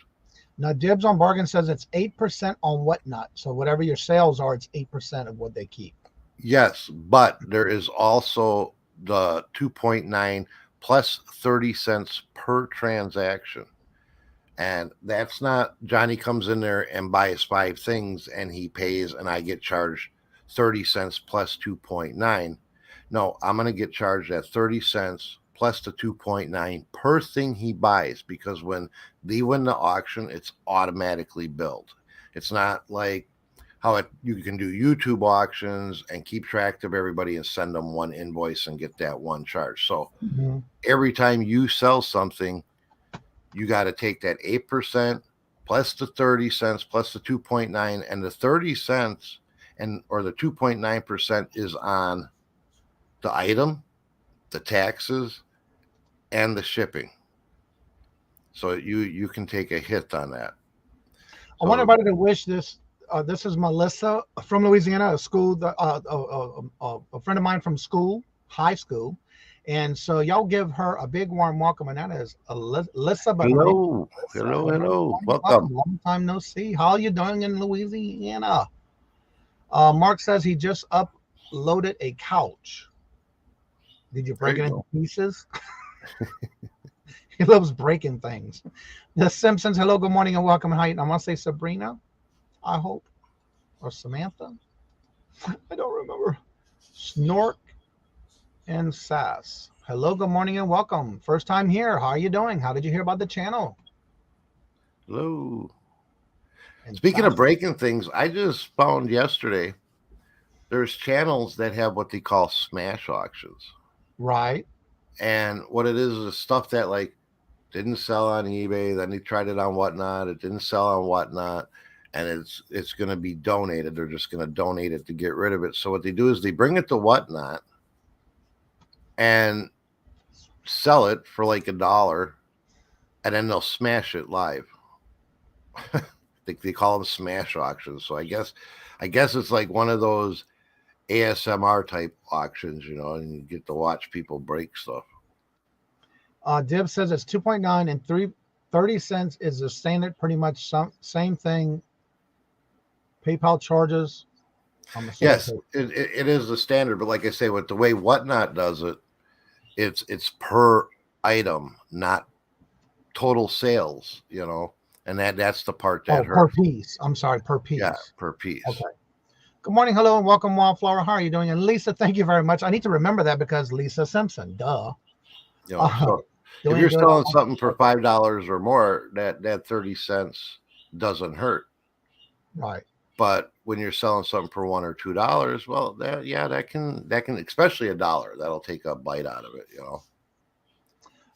Now, Dibs on Bargain says it's 8% on Whatnot. So whatever your sales are, it's 8% of what they keep. Yes, but there is also the 2.9 plus 30 cents per transaction. And that's not Johnny comes in there and buys 5 things and he pays and I get charged 30 cents plus 2.9. No, I'm going to get charged at 30 cents plus the 2.9 per thing he buys, because when they win the auction, it's automatically billed. It's not like how you can do YouTube auctions and keep track of everybody and send them one invoice and get that one charge. So every time you sell something, you got to take that 8% plus the 30 cents plus the 2.9, and the 30 cents or the 2.9% is on the item, the taxes, and the shipping. So you can take a hit on that. I want everybody to wish this. This is Melissa from Louisiana, a friend of mine from high school. And so y'all give her a big warm welcome, and that is Alyssa. Hello. Welcome. Long time no see. How are you doing in Louisiana? Mark says he just uploaded a couch. Did you break it into pieces? He loves breaking things. The Simpsons, hello, good morning, and welcome. How you? I want to say Sabrina, I hope, or Samantha. I don't remember. Snork and Sass. Hello, good morning, and welcome. First time here. How are you doing? How did you hear about the channel? Hello. And speaking of breaking things, I just found yesterday there's channels that have what they call smash auctions. Right. And what it is stuff that like didn't sell on eBay. Then they tried it on Whatnot. It didn't sell on Whatnot. And it's going to be donated. They're just going to donate it to get rid of it. So what they do is they bring it to Whatnot and sell it for like $1, and then they'll smash it live. They call them smash auctions. So I guess it's like one of those ASMR type auctions, and you get to watch people break stuff. Dib says it's 2.9 and 30 cents is the standard, pretty much same thing. PayPal charges. Yes, it is the standard, but like I say, with the way Whatnot does it, it's per item, not total sales, and that's the part that hurts. Per piece. I'm sorry, per piece. Yeah, per piece. Okay. Good morning, hello, and welcome, Wildflower. How are you doing? And Lisa, thank you very much. I need to remember that because Lisa Simpson, duh. So if you're selling something for $5 or more, that 30 cents doesn't hurt. Right. But when you're selling something for $1 or $2, well, that can, especially $1, that'll take a bite out of it,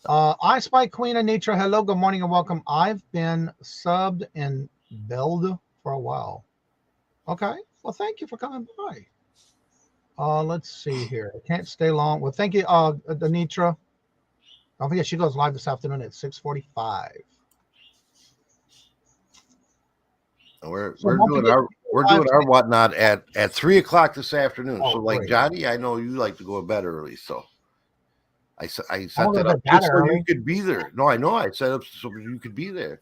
I Spy Queen of Nature. Hello, good morning, and welcome. I've been subbed and billed for a while. Okay. Well, thank you for coming by. Let's see here. I can't stay long. Well, thank you, Anitra. Don't forget, she goes live this afternoon at 6:45. We're doing our Whatnot at 3:00 this afternoon. So like great. Johnny, I know you like to go to bed early, so I set that up just so you could be there. No, I know I set up so you could be there.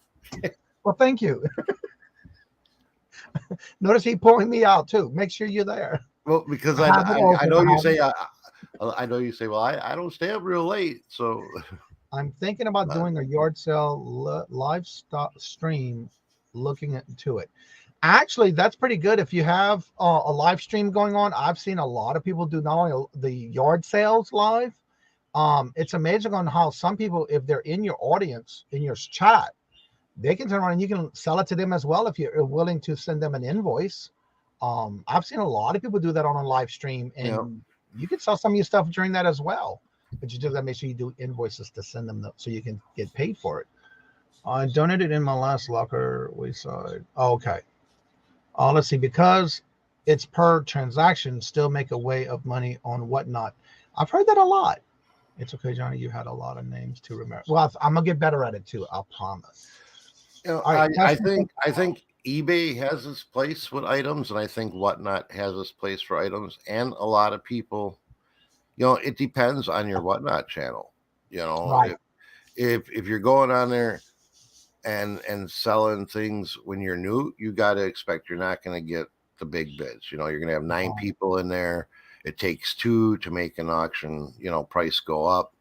Well, thank you. Notice he pulling me out too. Make sure you're there. Well, because I have it open. I know you say I know you say, well, I don't stay up real late, so I'm thinking about doing a yard sale live stream, looking into it. Actually, that's pretty good if you have a live stream going on. I've seen a lot of people do not only the yard sales live. It's amazing on how some people, if they're in your audience, in your chat, they can turn around and you can sell it to them as well if you're willing to send them an invoice. I've seen a lot of people do that on a live stream, and you can sell some of your stuff during that as well. But you just gotta make sure you do invoices to send them so you can get paid for it. I donated in my last locker. Okay. Let's see, because it's per transaction, still make a way of money on whatnot. I've heard that a lot. It's okay, Johnny. You had a lot of names to remember. Well, I'm gonna get better at it too. I'll promise. Right, I think eBay has its place with items, and I think Whatnot has its place for items. And a lot of people, it depends on your Whatnot channel. Right. If you're going on there and selling things when you're new, you got to expect you're not going to get the big bids. You're going to have 9 people in there. It takes 2 to make an auction, price go up.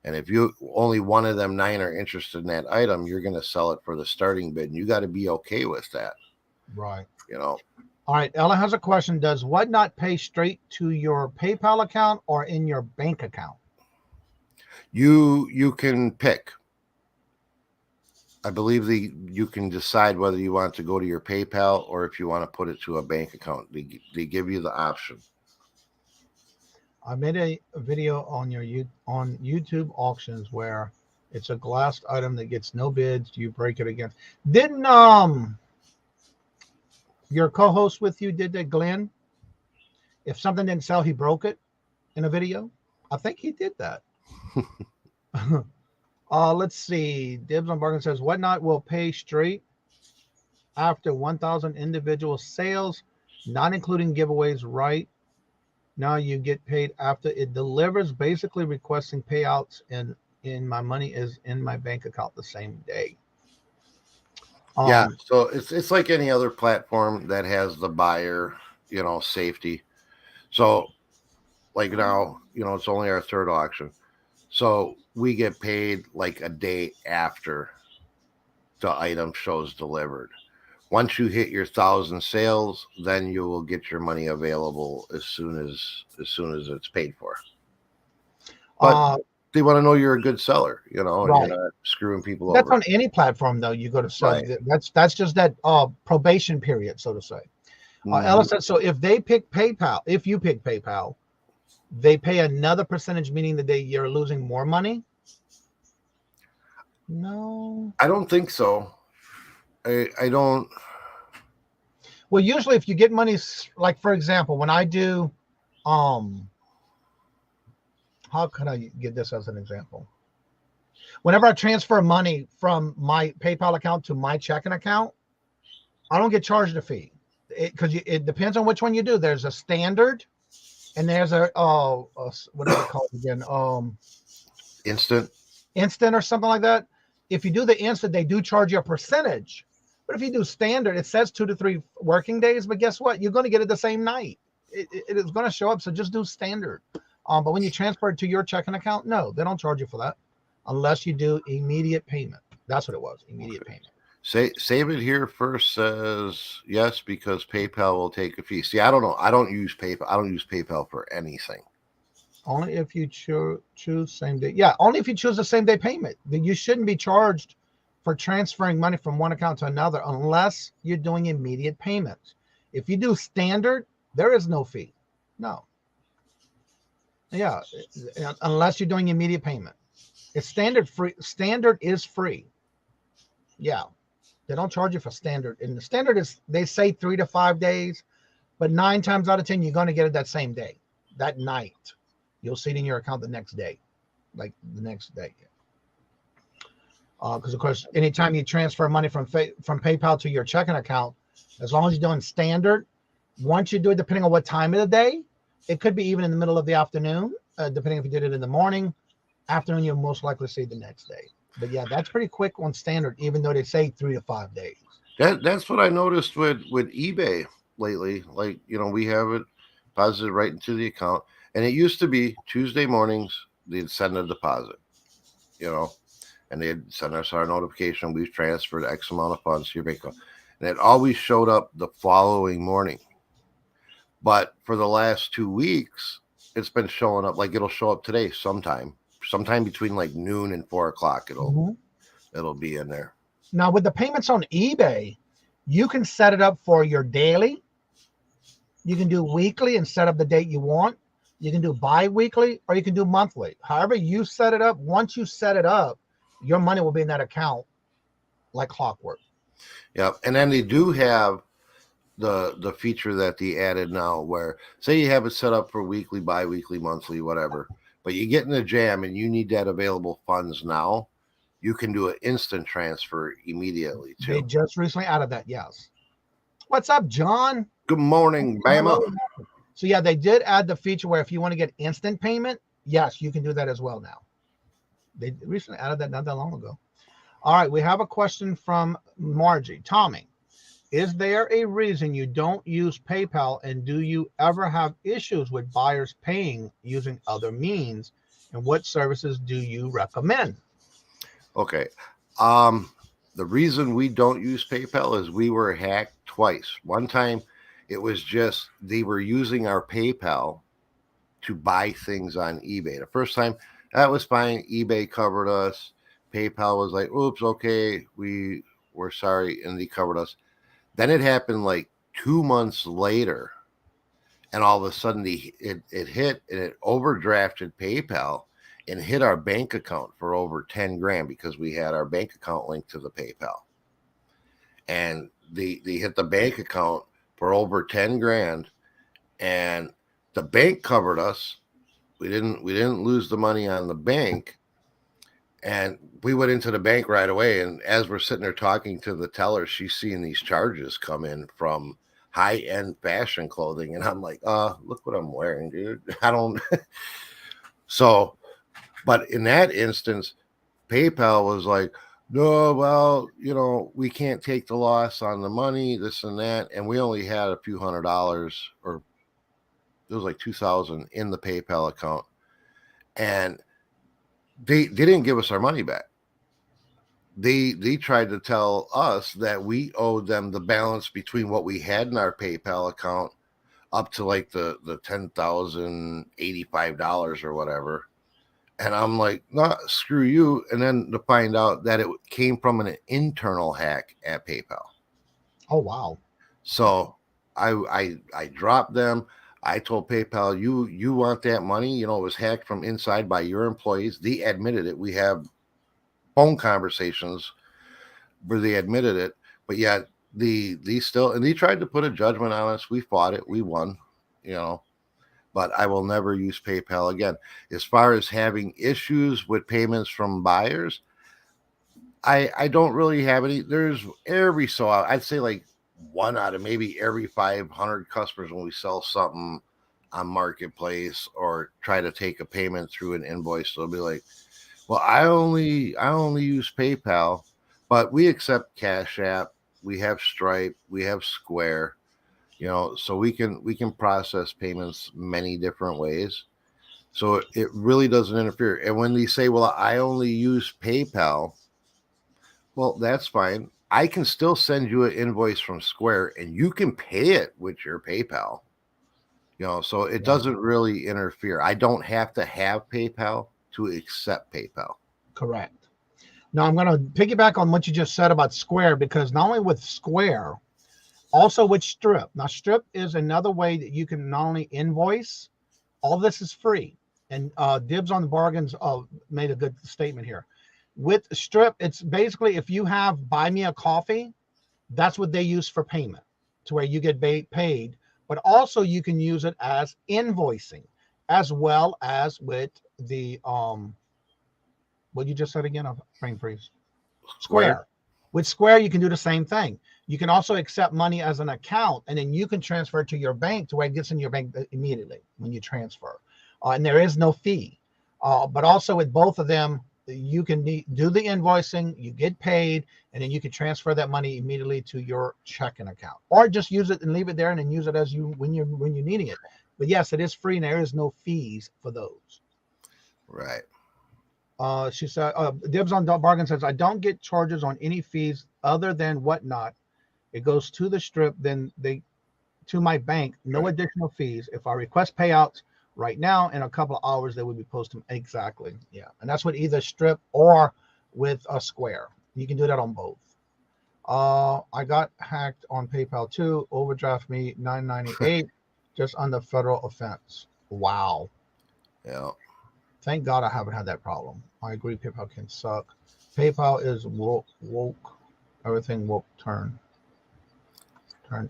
And if only one of them 9 are interested in that item, you're going to sell it for the starting bid. And you got to be okay with that. Right. All right. Ella has a question. Does Whatnot pay straight to your PayPal account or in your bank account? You can pick. I believe you can decide whether you want to go to your PayPal or if you want to put it to a bank account. They give you the option. I made a video on YouTube auctions where it's a glass item that gets no bids. You break it again. Didn't your co-host with you did that, Glenn? If something didn't sell, he broke it in a video. I think he did that. Let's see. Dibs on Bargain says Whatnot will pay straight after 1,000 individual sales, not including giveaways. Right now, you get paid after it delivers, basically requesting payouts, and my money is in my bank account the same day. Yeah, so it's like any other platform that has the buyer, safety. So, like now, it's only our 3rd auction. So we get paid like a day after the item shows delivered. Once you hit your 1,000 sales, then you will get your money available as soon as it's paid for. But they want to know you're a good seller, and right. You're not screwing people That's over. on any platform, though. You go to sell. Right. That's just that probation period, so to say. Ella said, so if they pick PayPal, if you pick PayPal, they pay another percentage, meaning that you're losing more money? No. I don't think so. I don't. Well, usually if you get money, like for example, when I do, how can I get this as an example? Whenever I transfer money from my PayPal account to my checking account, I don't get charged a fee because it depends on which one you do. There's a standard, and there's a what is it called again? Instant or something like that. If you do the instant, they do charge you a percentage. But if you do standard, it says 2 to 3 working days. But guess what? You're going to get it the same night. It is going to show up. So just do standard. But when you transfer it to your checking account, no, they don't charge you for that unless you do immediate payment. That's what it was, immediate payment. Save it here first says yes because PayPal will take a fee. See, I don't know. I don't use PayPal. I don't use PayPal for anything. Only if you choose same day. Yeah, only if you choose the same day payment. Then you shouldn't be charged for transferring money from one account to another unless you're doing immediate payments. If you do standard, there is no fee. No. Yeah, unless you're doing immediate payment. It's standard free. Standard is free. Yeah. They don't charge you for standard. And the standard is, they say 3 to 5 days, but 9 times out of 10, you're going to get it that same day, that night. You'll see it in your account the next day, like the next day. Because, of course, anytime you transfer money from PayPal to your checking account, as long as you're doing standard, once you do it, depending on what time of the day, it could be even in the middle of the afternoon, depending if you did it in the morning, afternoon, you'll most likely see the next day. But yeah, that's pretty quick on standard, even though they say 3 to 5 days. That's what I noticed with eBay lately. Like, we have it deposited right into the account, and it used to be Tuesday mornings they'd send a deposit, and they'd send us our notification. We've transferred X amount of funds to your bank account, and it always showed up the following morning. But for the last 2 weeks, it's been showing up, like it'll show up today sometime between like noon and 4 o'clock. It'll be in there. Now, with the payments on eBay, you can set it up for your daily. You can do weekly and set up the date you want. You can do bi-weekly, or you can do monthly. However you set it up, once you set it up, your money will be in that account like clockwork. Yeah, and then they do have the feature that they added now, where say you have it set up for weekly, bi-weekly, monthly, whatever, but you get in a jam and you need that available funds now, you can do an instant transfer immediately too. They just recently added that, yes. What's up, John? Good morning, Bama. So yeah, they did add the feature where if you want to get instant payment, yes, you can do that as well now. They recently added that not that long ago. All right, we have a question from Margie. Tommy, is there a reason you don't use PayPal, and do you ever have issues with buyers paying using other means, and what services do you recommend? Okay. The reason we don't use PayPal is we were hacked twice. One time it was just they were using our PayPal to buy things on eBay. The first time, that was fine. eBay covered us. PayPal was like, oops, okay, we're sorry, and they covered us. Then it happened like 2 months later, and all of a sudden it hit, and it overdrafted PayPal and hit our bank account for over 10 grand because we had our bank account linked to the PayPal. And they hit the bank account for over 10 grand, and the bank covered us. We didn't lose the money on the bank. And we went into the bank right away. And as we're sitting there talking to the teller, she's seeing these charges come in from high-end fashion clothing. And I'm like, look what I'm wearing, dude. I don't. So, but in that instance, PayPal was like, no, well, we can't take the loss on the money, this and that. And we only had a few $100s, or it was like $2,000 in the PayPal account. And they didn't give us our money back. They tried to tell us that we owed them the balance between what we had in our PayPal account up to like the $10,085 or whatever. And I'm like, no, screw you. And then to find out that it came from an internal hack at PayPal. Oh, wow. So I dropped them. I told PayPal, you want that money? It was hacked from inside by your employees. They admitted it. We have phone conversations where they admitted it, but yet they still, and they tried to put a judgment on us. We fought it. We won, but I will never use PayPal again. As far as having issues with payments from buyers, I don't really have any. There's I'd say like 1 out of maybe every 500 customers, when we sell something on Marketplace or try to take a payment through an invoice, they'll be like, well, I only use PayPal, but we accept Cash App, we have Stripe, we have Square, so we can process payments many different ways. So it really doesn't interfere. And when they say, well, I only use PayPal, well, that's fine. I can still send you an invoice from Square, and you can pay it with your PayPal. So it doesn't really interfere. I don't have to have PayPal to accept PayPal. Correct. Now I'm going to piggyback on what you just said about Square, because not only with Square, also with Strip. Now, Strip is another way that you can not only invoice, all this is free. And Dibs on the Bargains made a good statement here. With Strip, it's basically, if you have Buy Me a Coffee, that's what they use for payment, to where you get paid. But also you can use it as invoicing, as well as with the what you just said again, brain freeze. Square. With Square, you can do the same thing. You can also accept money as an account, and then you can transfer it to your bank to where it gets in your bank immediately when you transfer. And there is no fee. But also with both of them, you can do the invoicing, you get paid, and then you can transfer that money immediately to your checking account, or just use it and leave it there and then use it as you when you're needing it. But yes, it is free and there is no fees for those. Right. She said, Dibs on Bargain says, I don't get charges on any fees other than whatnot. It goes to the strip, then to my bank, no Right. additional fees. If I request payouts right now, in a couple of hours, they would be posted. Exactly. Yeah. And that's with either strip or with a Square. You can do that on both. I got hacked on PayPal too. Overdraft me $9.98 just on the federal offense. Wow. Yeah. Thank God I haven't had that problem. I agree PayPal can suck. PayPal is woke. Everything woke turns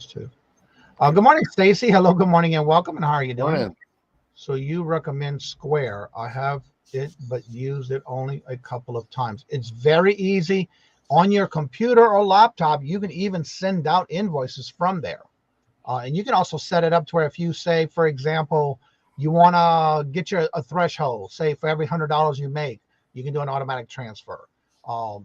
to. Good morning, Stacy. Hello, good morning, and welcome. And how are you doing? Morning. So you recommend Square. I have it, but used it only a couple of times. It's very easy. On your computer or laptop, you can even send out invoices from there. And you can also set it up to where if you say, for example, you want to get a threshold, say for every $100 you make, you can do an automatic transfer. Or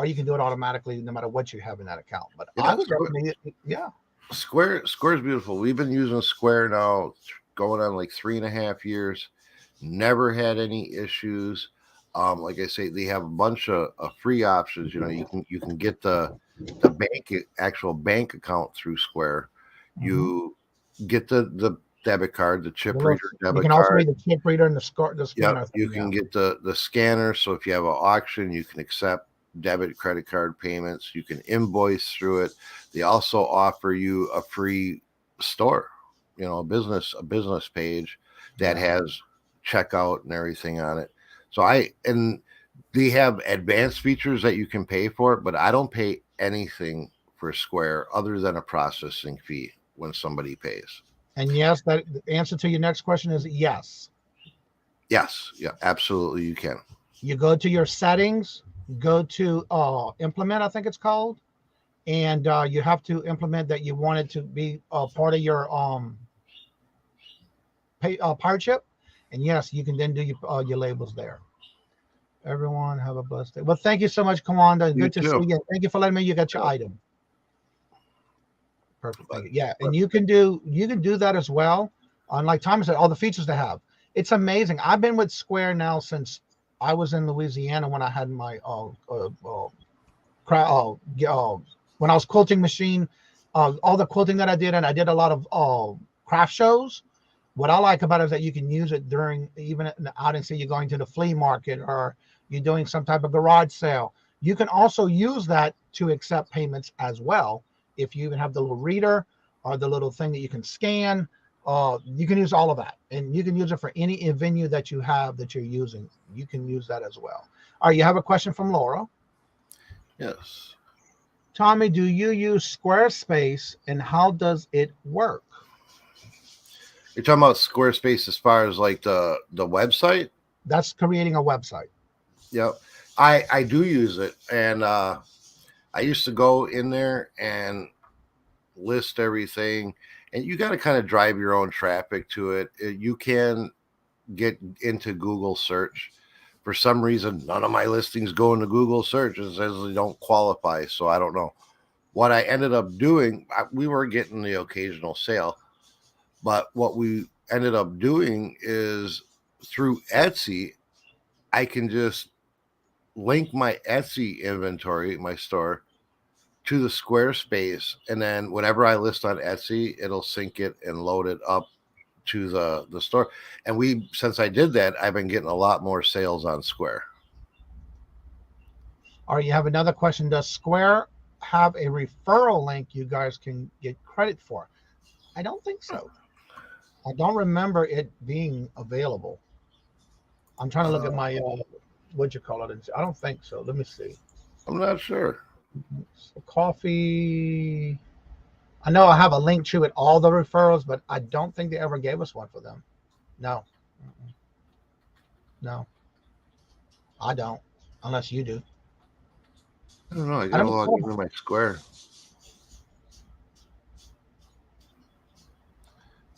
you can do it automatically no matter what you have in that account. But Yeah, I would recommend it. Yeah. Square is beautiful. We've been using Square now going on like 3.5 years. Never had any issues. Like I say, they have a bunch of free options. You know, you can get the actual bank account through Square. You get the debit card, the chip reader debit card. You can also read the chip reader and the scanner. Yep, you can get the scanner. So if you have an auction, you can accept debit, credit card payments. You can invoice through it. They also offer you a free store, you know, a business page that has checkout and everything on it. So and they have advanced features that you can pay for, but I don't pay anything for Square other than a processing fee when somebody pays. And yes, that the answer to your next question is yes. Yes, yeah, absolutely, you can. You go to your settings, go to implement, I think it's called, and you have to implement that you want it to be part of your power chip. And yes, you can then do your labels there. Everyone have a blessed day. Well, thank you so much, Kawanda. Good to see you. Thank you for letting me know you got your item. Perfect. Thank you. Yeah, and you can do that as well. Like Thomas said, all the features they have. It's amazing. I've been with Square now since I was in Louisiana when I had my when I was quilting machine, all the quilting that I did, and I did a lot of craft shows. What I like about it is that you can use it during even out and say you're going to the flea market or you're doing some type of garage sale. You can also use that to accept payments as well. If you even have the little reader or the little thing that you can scan, you can use all of that. And you can use it for any venue that you have that you're using. You can use that as well. All right, you have a question from Laura. Yes. Tommy, do you use Squarespace and how does it work? You're talking about Squarespace as far as like the website? That's creating a website. Yep. I do use it. And I used to go in there and list everything. And you got to kind of drive your own traffic to it. You can get into Google search. For some reason, none of my listings go into Google search. It says they don't qualify. So I don't know. What I ended up doing, we were getting the occasional sale. But what we ended up doing is through Etsy, I can just link my Etsy inventory, my store, to the Squarespace. And then whenever I list on Etsy, it'll sync it and load it up to the store. And since I did that, I've been getting a lot more sales on Square. All right, you have another question. Does Square have a referral link you guys can get credit for? I don't think so. I don't remember it being available. I'm trying to look at my, what'd you call it? I don't think so. Let me see. I'm not sure. So coffee. I know I have a link to it, all the referrals, but I don't think they ever gave us one for them. No. No. I don't, unless you do. I don't know. I got to log into my Square.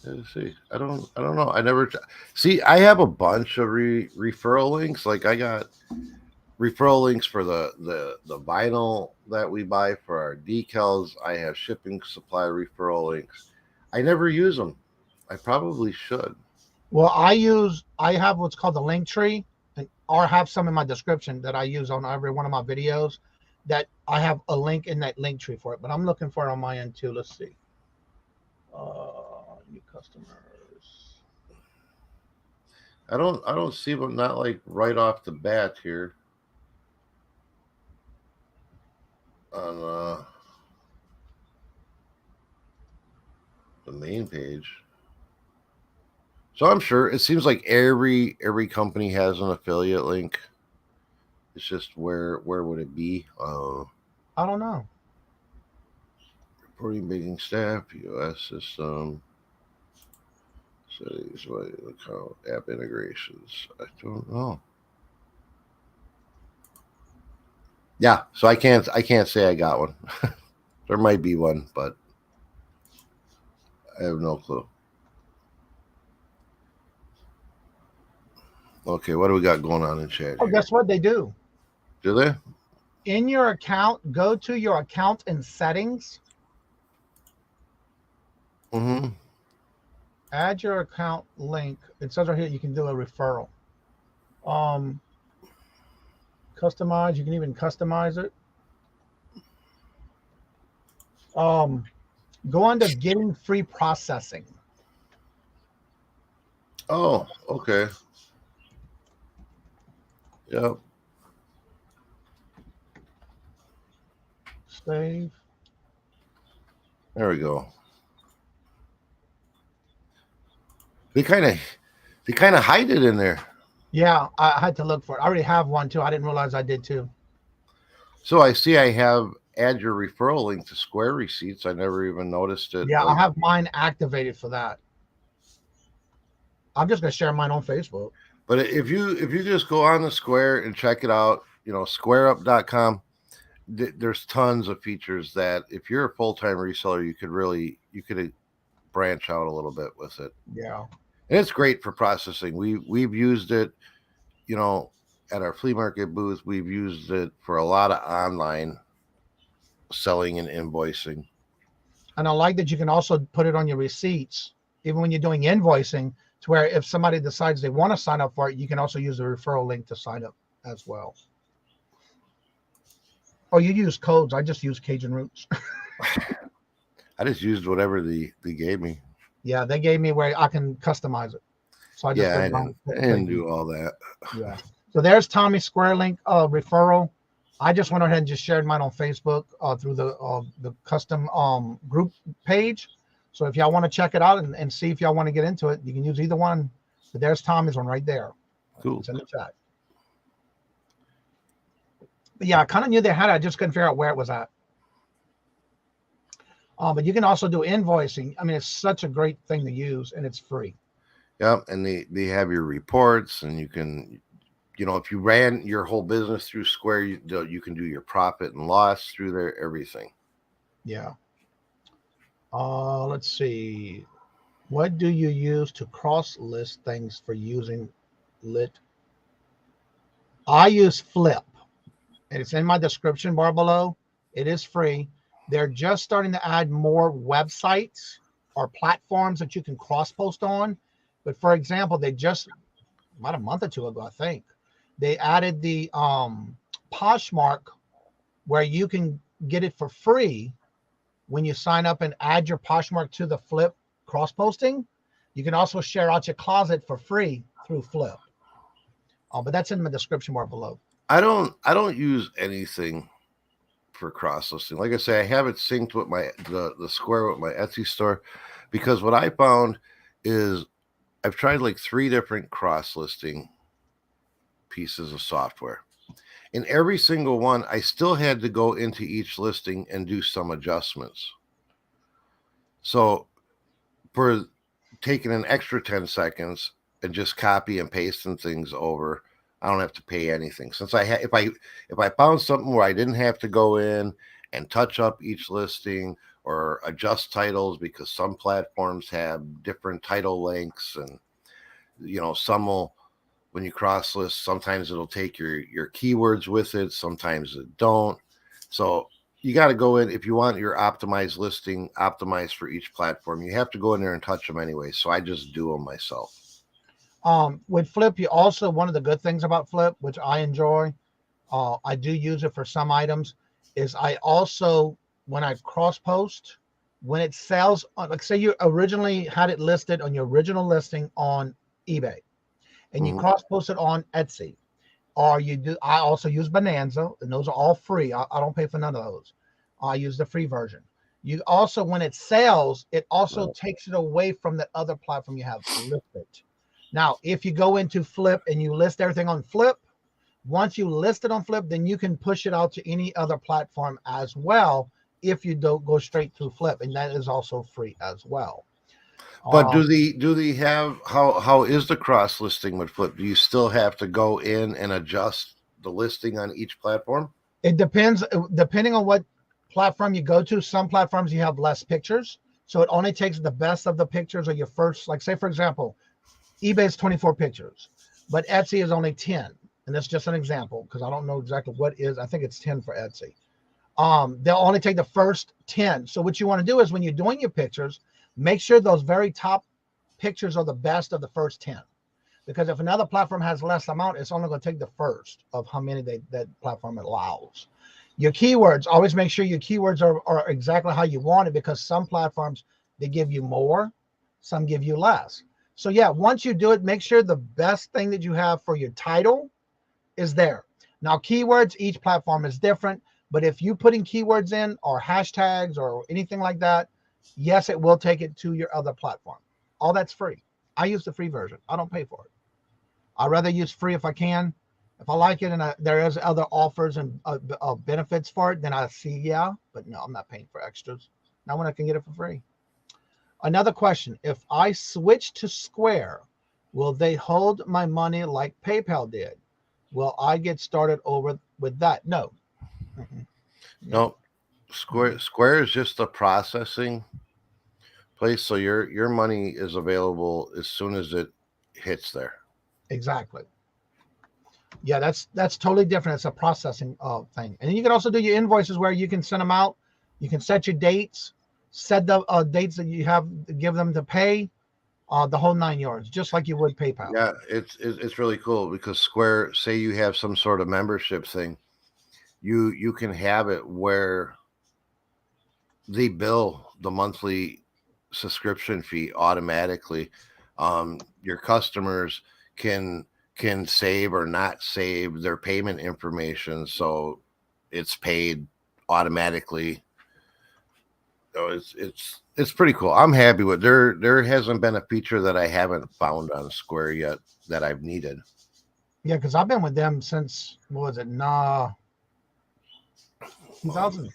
Let's see. I don't know. I never see. I have a bunch of referral links. Like I got referral links for the vinyl that we buy for our decals. I have shipping supply referral links. I never use them. I probably should. Well, I have what's called the link tree, or have some in my description that I use on every one of my videos. That I have a link in that link tree for it, but I'm looking for it on my end too. Let's see. New customers. I don't see them, not like right off the bat here on the main page. So I'm sure it seems like every company has an affiliate link. It's just where would it be? I don't know. Reporting, baking staff, POS system, settings, account, app integrations. I don't know. Yeah, so I can't say I got one. There might be one, but I have no clue. Okay, what do we got going on in chat? Oh, guess what they do? Do they? In your account, go to your account and settings. Mm-hmm. Add your account link. It says right here you can do a referral. Customize. You can even customize it. Go on to getting free processing. Oh, okay. Yep. Save. There we go. They kind of hide it in there. Yeah, I had to look for it. I already have one too. I didn't realize I did too. So I see I have add your referral link to Square Receipts. I never even noticed it. Yeah, I have mine activated for that. I'm just gonna share mine on Facebook. But if you just go on the Square and check it out, squareup.com, there's tons of features that if you're a full-time reseller, you could branch out a little bit with it. Yeah. And it's great for processing. We've used it, at our flea market booth. We've used it for a lot of online selling and invoicing. And I like that you can also put it on your receipts, even when you're doing invoicing, to where if somebody decides they want to sign up for it, you can also use the referral link to sign up as well. Oh, you use codes. I just use Kajun Roots. I just used whatever they gave me. Yeah, they gave me where I can customize it. So I just I didn't do all that. Yeah. So there's Tommy's Square Link referral. I just went ahead and just shared mine on Facebook through the custom group page. So if y'all want to check it out and see if y'all want to get into it, you can use either one. But there's Tommy's one right there. Cool. It's in the chat. But yeah, I kind of knew they had it. I just couldn't figure out where it was at. But you can also do invoicing. I mean, it's such a great thing to use, and it's free. Yeah, and they have your reports, and you can, if you ran your whole business through Square, you can do your profit and loss through there, everything. Yeah. Let's see. What do you use to cross-list things for using Lit? I use Flip, and it's in my description bar below. It is free. They're just starting to add more websites or platforms that you can cross-post on. But for example, they just, about a month or two ago, I think, they added the Poshmark where you can get it for free when you sign up and add your Poshmark to the Flip cross-posting. You can also share out your closet for free through Flip. But that's in the description bar below. I don't use anything for cross-listing. Like I say, I have it synced with the Square with my Etsy store, because what I found is I've tried like 3 different cross-listing pieces of software. In every single one, I still had to go into each listing and do some adjustments. So for taking an extra 10 seconds and just copy and pasting things over, I don't have to pay anything. Since if I found something where I didn't have to go in and touch up each listing or adjust titles, because some platforms have different title lengths, and some will when you cross list, sometimes it'll take your keywords with it, sometimes it don't. So you got to go in if you want your optimized listing optimized for each platform. You have to go in there and touch them anyway. So I just do them myself. With Flip, you also, one of the good things about Flip, which I enjoy, I do use it for some items, is I also, when I cross post, when it sells, like say you originally had it listed on your original listing on eBay, and you cross post it on Etsy, or you do, I also use Bonanza, and those are all free. I don't pay for none of those. I use the free version. You also, when it sells, it also takes it away from that other platform you have listed. Now, if you go into Flip and you list everything on Flip, once you list it on Flip, then you can push it out to any other platform as well if you don't go straight through Flip, and that is also free as well. But do they have how is the cross listing with Flip? Do you still have to go in and adjust the listing on each platform? It depends, depending on what platform you go to. Some platforms you have less pictures, so it only takes the best of the pictures of your first, like say for example, eBay is 24 pictures, but Etsy is only 10. And that's just an example because I don't know exactly what is. I think it's 10 for Etsy. They'll only take the first 10. So what you want to do is when you're doing your pictures, make sure those very top pictures are the best of the first 10. Because if another platform has less amount, it's only going to take the first of how many that platform allows. Your keywords, always make sure your keywords are exactly how you want it, because some platforms, they give you more, some give you less. So yeah, once you do it, make sure the best thing that you have for your title is there. Now, keywords, each platform is different, but if you put in keywords in or hashtags or anything like that, yes, it will take it to your other platform. All that's free. I use the free version. I don't pay for it. I'd rather use free if I can. If I like it and there is other offers and benefits for it, then I see, yeah, but no, I'm not paying for extras. Not when I can get it for free. Another question, if I switch to Square, will they hold my money like PayPal did? Will I get started over with that? No. No. Square is just a processing place, so your money is available as soon as it hits there. Exactly. Yeah, that's totally different. It's a processing thing. And you can also do your invoices where you can send them out. You can set your dates, set the dates that you have, give them to pay, the whole 9 yards, just like you would PayPal. Yeah, it's really cool because Square, say you have some sort of membership thing, you can have it where they bill the monthly subscription fee automatically. Your customers can save or not save their payment information, so it's paid automatically. So it's pretty cool. I'm happy with there hasn't been a feature that I haven't found on Square yet that I've needed. Yeah, because I've been with them since, what was it? 2000.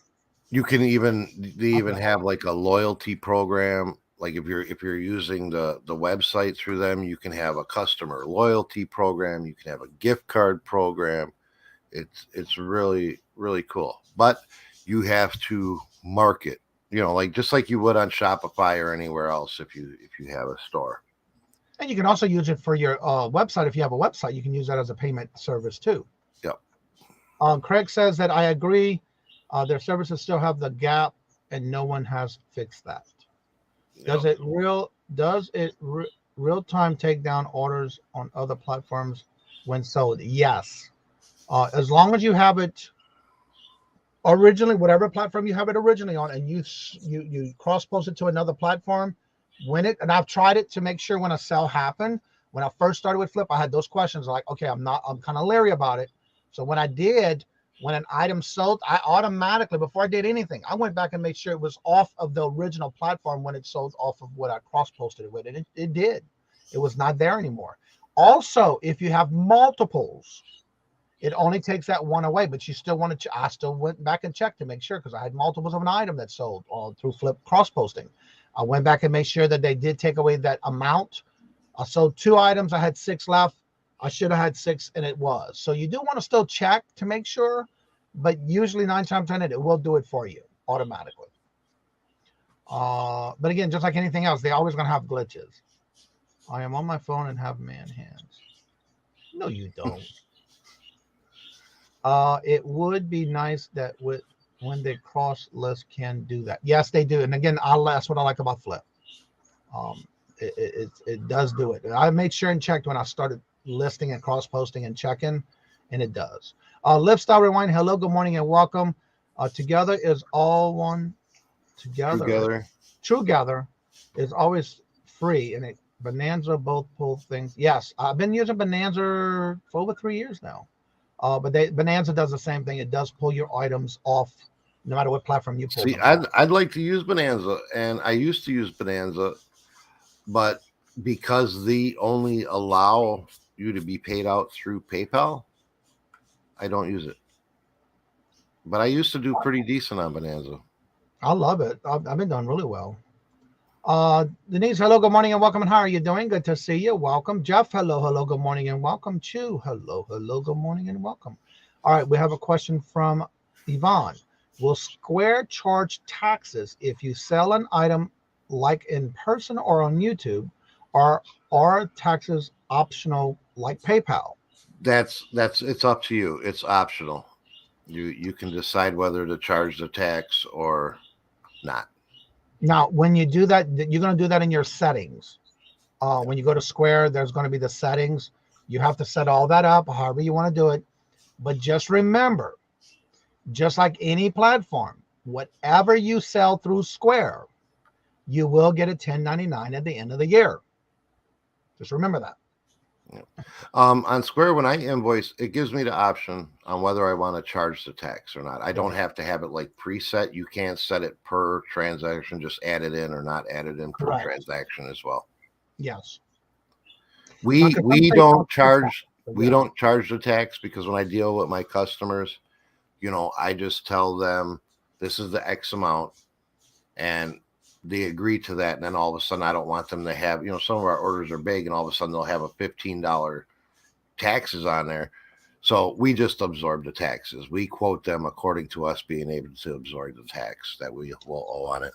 You can even have like a loyalty program. Like if you're using the website through them, you can have a customer loyalty program. You can have a gift card program. It's really, really cool. But you have to market, like just like you would on Shopify or anywhere else if you have a store. And you can also use it for your website. If you have a website, you can use that as a payment service too. Yep. Craig says that I agree. Their services still have the gap, and no one has fixed that. Yep. Does it real time take down orders on other platforms when sold? Yes. As long as you have it originally, whatever platform you have it originally on, and you cross post it to another platform, and I've tried it to make sure when a sale happened. When I first started with Flip, I had those questions like, okay, I'm kind of leery about it. So when an item sold, I automatically, before I did anything, I went back and made sure it was off of the original platform when it sold off of what I cross-posted it with. And it did. It was not there anymore. Also, if you have multiples, it only takes that one away, but you still want to, I still went back and checked to make sure, because I had multiples of an item that sold through Flip cross-posting. I went back and made sure that they did take away that amount. I sold 2 items. I had 6 left. I should have had 6, and it was. So you do want to still check to make sure, but usually 9 times out of 10, it will do it for you automatically. But again, just like anything else, they're always going to have glitches. I am on my phone and have man hands. No, you don't. It would be nice that when they cross list can do that. Yes, they do. And again, that's what I like about Flip. It does do it. I made sure and checked when I started listing and cross posting and checking, and it does. Lifestyle Rewind. Hello, good morning, and welcome. Together is all one. Together is always free, and Bonanza both pull things. Yes, I've been using Bonanza for over 3 years now. But Bonanza does the same thing. It does pull your items off, no matter what platform you pull. See, I'd like to use Bonanza, and I used to use Bonanza, but because they only allow you to be paid out through PayPal, I don't use it. But I used to do pretty decent on Bonanza. I love it. I've been doing really well. Denise, hello, good morning, and welcome. And how are you doing? Good to see you. Welcome. Jeff, hello, good morning, and welcome. Chu, hello, good morning, and welcome. All right, we have a question from Yvonne. Will Square charge taxes if you sell an item like in person or on YouTube, or are taxes optional like PayPal? It's up to you. It's optional. You can decide whether to charge the tax or not. Now, when you do that, you're going to do that in your settings. When you go to Square, there's going to be the settings. You have to set all that up, however you want to do it. But just remember, just like any platform, whatever you sell through Square, you will get a 1099 at the end of the year. Just remember that. Yeah. On Square, when I invoice, it gives me the option on whether I want to charge the tax or not. I don't have to have it like preset. You can't set it per transaction, just add it in or not add it in per transaction as well. Yes. We don't charge the tax because when I deal with my customers, I just tell them this is the X amount and they agree to that. And then all of a sudden I don't want them to have, some of our orders are big and all of a sudden they'll have a $15 taxes on there. So we just absorb the taxes. We quote them according to us being able to absorb the tax that we will owe on it.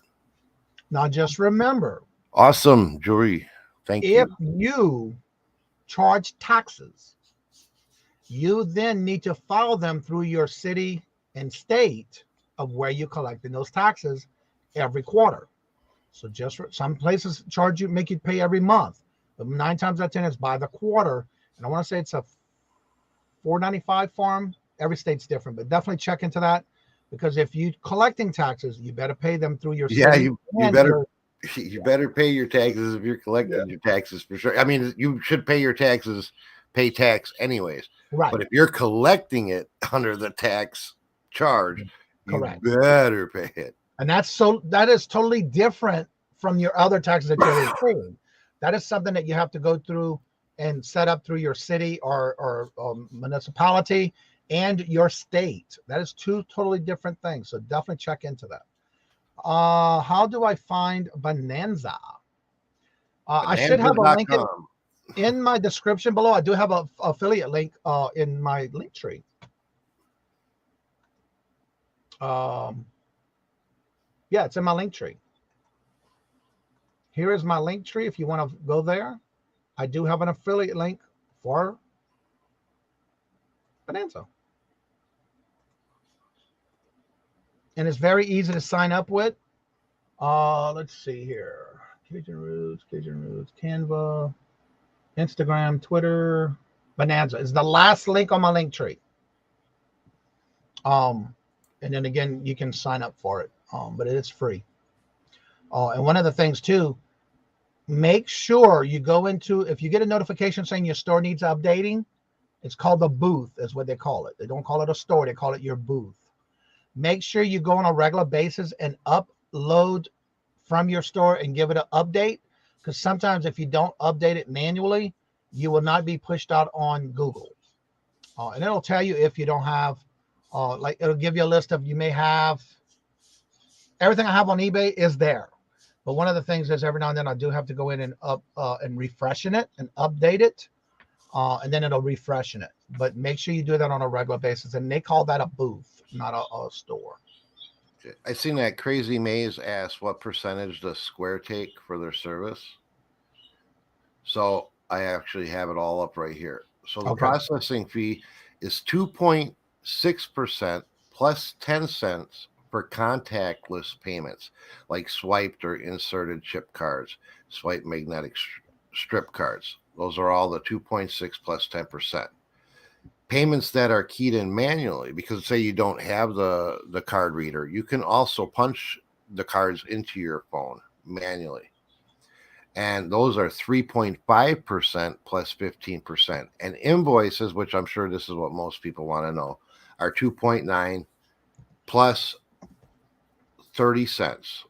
Now just remember. Awesome, Jury. Thank you. If you charge taxes, you then need to file them through your city and state of where you're collecting those taxes every quarter. So just some places charge you, make you pay every month. But 9 times out of 10 is by the quarter. And I want to say it's a 495 form. Every state's different, but definitely check into that, because if you're collecting taxes, you better pay them through your city. You better pay your taxes if you're collecting your taxes for sure. I mean, you should pay your taxes, pay tax anyways. Right. But if you're collecting it under the tax charge, correct, you better pay it. And that is totally different from your other taxes that you're paying. That is something that you have to go through and set up through your city or municipality and your state. That is 2 totally different things. So definitely check into that. How do I find Bonanza? I should have a link in my description below. I do have an affiliate link in my link tree. Yeah, it's in my link tree. Here is my link tree. If you want to go there, I do have an affiliate link for Bonanza. And it's very easy to sign up with. Let's see here. Cajun Roots, Canva, Instagram, Twitter. Bonanza is the last link on my link tree. And then again, you can sign up for it. But it is free. And one of the things too, make sure you go into, if you get a notification saying your store needs updating, it's called a booth, is what they call it. They don't call it a store, they call it your booth. Make sure you go on a regular basis and upload from your store and give it an update, because sometimes if you don't update it manually, you will not be pushed out on Google. And it'll tell you if you don't have, like it'll give you a list of, you may have, everything I have on eBay is there. But one of the things is every now and then I do have to go in and and refreshing it and update it. And then it'll refreshen it. But make sure you do that on a regular basis. And they call that a booth, not a store. I seen that Crazy Maze ask what percentage does Square take for their service. So I actually have it all up right here. So the Okay. processing fee is 2.6% plus 10 cents for contactless payments, like swiped or inserted chip cards, swipe magnetic strip cards. Those are all the 2.6 plus 10%. Payments that are keyed in manually, because say you don't have the card reader, you can also punch the cards into your phone manually. And those are 3.5% plus 15%. And invoices, which I'm sure this is what most people want to know, are 2.9 plus 30 cents.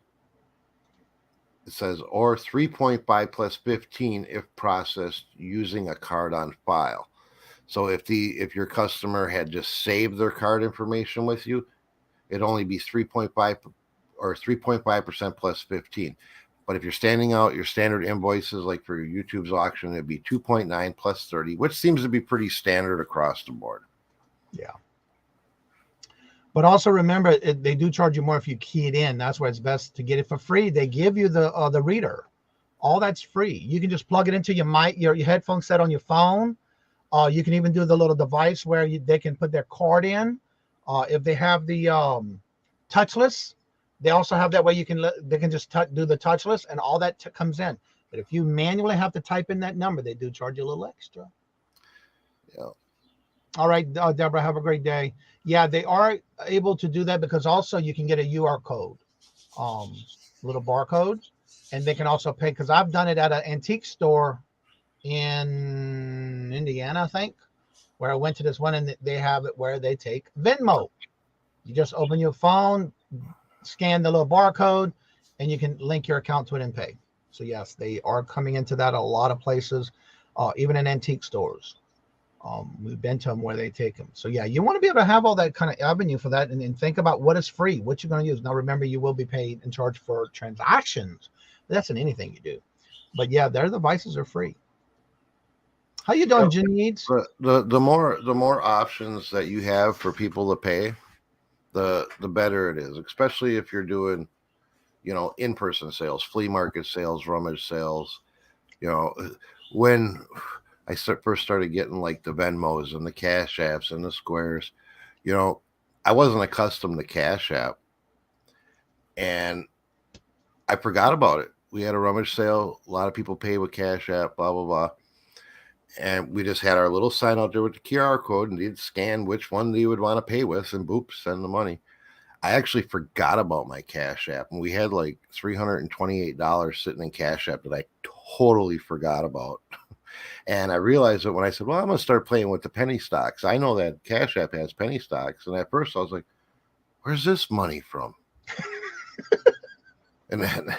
It says, or 3.5 plus 15 if processed using a card on file. So if your customer had just saved their card information with you, it'd only be 3.5 or 3.5% plus 15. But if you're standing out your standard invoices, like for your YouTube's auction, it'd be 2.9 plus 30, which seems to be pretty standard across the board. Yeah. But also remember, they do charge you more if you key it in. That's why it's best to get it for free. They give you the reader. All that's free. You can just plug it into your headphone set on your phone. You can even do the little device where they can put their card in. If they have the touchless, they also have that way they can just do the touchless, and all that comes in. But if you manually have to type in that number, they do charge you a little extra. Yeah. All right, Deborah, have a great day. Yeah, they are able to do that because also you can get a UR code, little barcode, and they can also pay, because I've done it at an antique store in Indiana, I think, where I went to this one, and they have it where they take Venmo. You just open your phone, scan the little barcode, and you can link your account to it and pay. So yes, they are coming into that a lot of places, even in antique stores. We've been to them where they take them. So yeah, you want to be able to have all that kind of avenue for that, and then think about what is free, what you're going to use. Now remember, you will be paid and charged for transactions. That's in anything you do. But yeah, their devices are free. How you doing, Janice? The more options that you have for people to pay, the better it is, especially if you're doing, in-person sales, flea market sales, rummage sales. When I first started getting like the Venmos and the Cash Apps and the Squares, I wasn't accustomed to Cash App, and I forgot about it. We had a rummage sale. A lot of people pay with Cash App, blah, blah, blah. And we just had our little sign out there with the QR code, and they'd scan which one they would want to pay with, and boop, send the money. I actually forgot about my Cash App, and we had like $328 sitting in Cash App that I totally forgot about. And I realized that when I said, well, I'm going to start playing with the penny stocks. I know that Cash App has penny stocks. And at first I was like, where's this money from? and then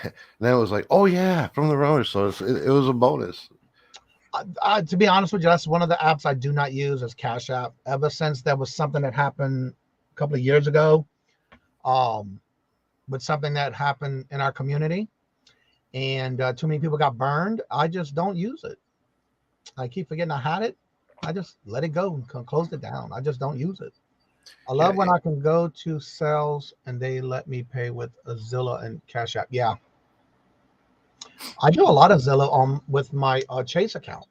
it was like, oh yeah, from the rummage. So it was a bonus. To be honest with you, that's one of the apps I do not use as Cash App. Ever since there was something that happened a couple of years ago, with something that happened in our community, and too many people got burned, I just don't use it. I keep forgetting I had it. I just let it go and closed it down. I just don't use it. I love when I can go to sales and they let me pay with a Zillow and Cash App. Yeah. I do a lot of Zillow with my Chase account.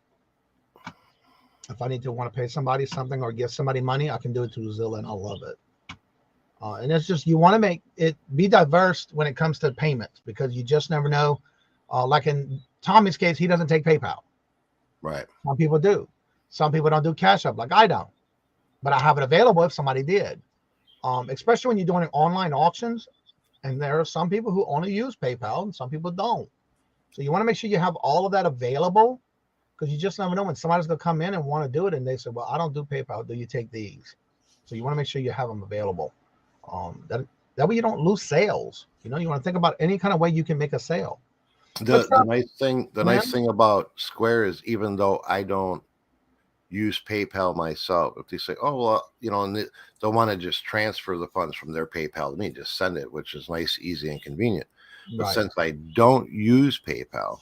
If I need to want to pay somebody something or give somebody money, I can do it through Zillow, and I love it. And it's just, you want to make it be diverse when it comes to payments, because you just never know. Like in Tommy's case, he doesn't take PayPal. Right. Some people do. Some people don't do Cash App, like I don't. But I have it available if somebody did. Especially when you're doing online auctions, and there are some people who only use PayPal and some people don't. So you want to make sure you have all of that available, because you just never know when somebody's going to come in and want to do it, and they say, well, I don't do PayPal. Do you take these? So you want to make sure you have them available. That way you don't lose sales. You want to think about any kind of way you can make a sale. The nice thing about Square is, even though I don't use PayPal myself, if they say, oh, well, and they'll want to just transfer the funds from their PayPal to me, just send it, which is nice, easy, and convenient. But since I don't use PayPal,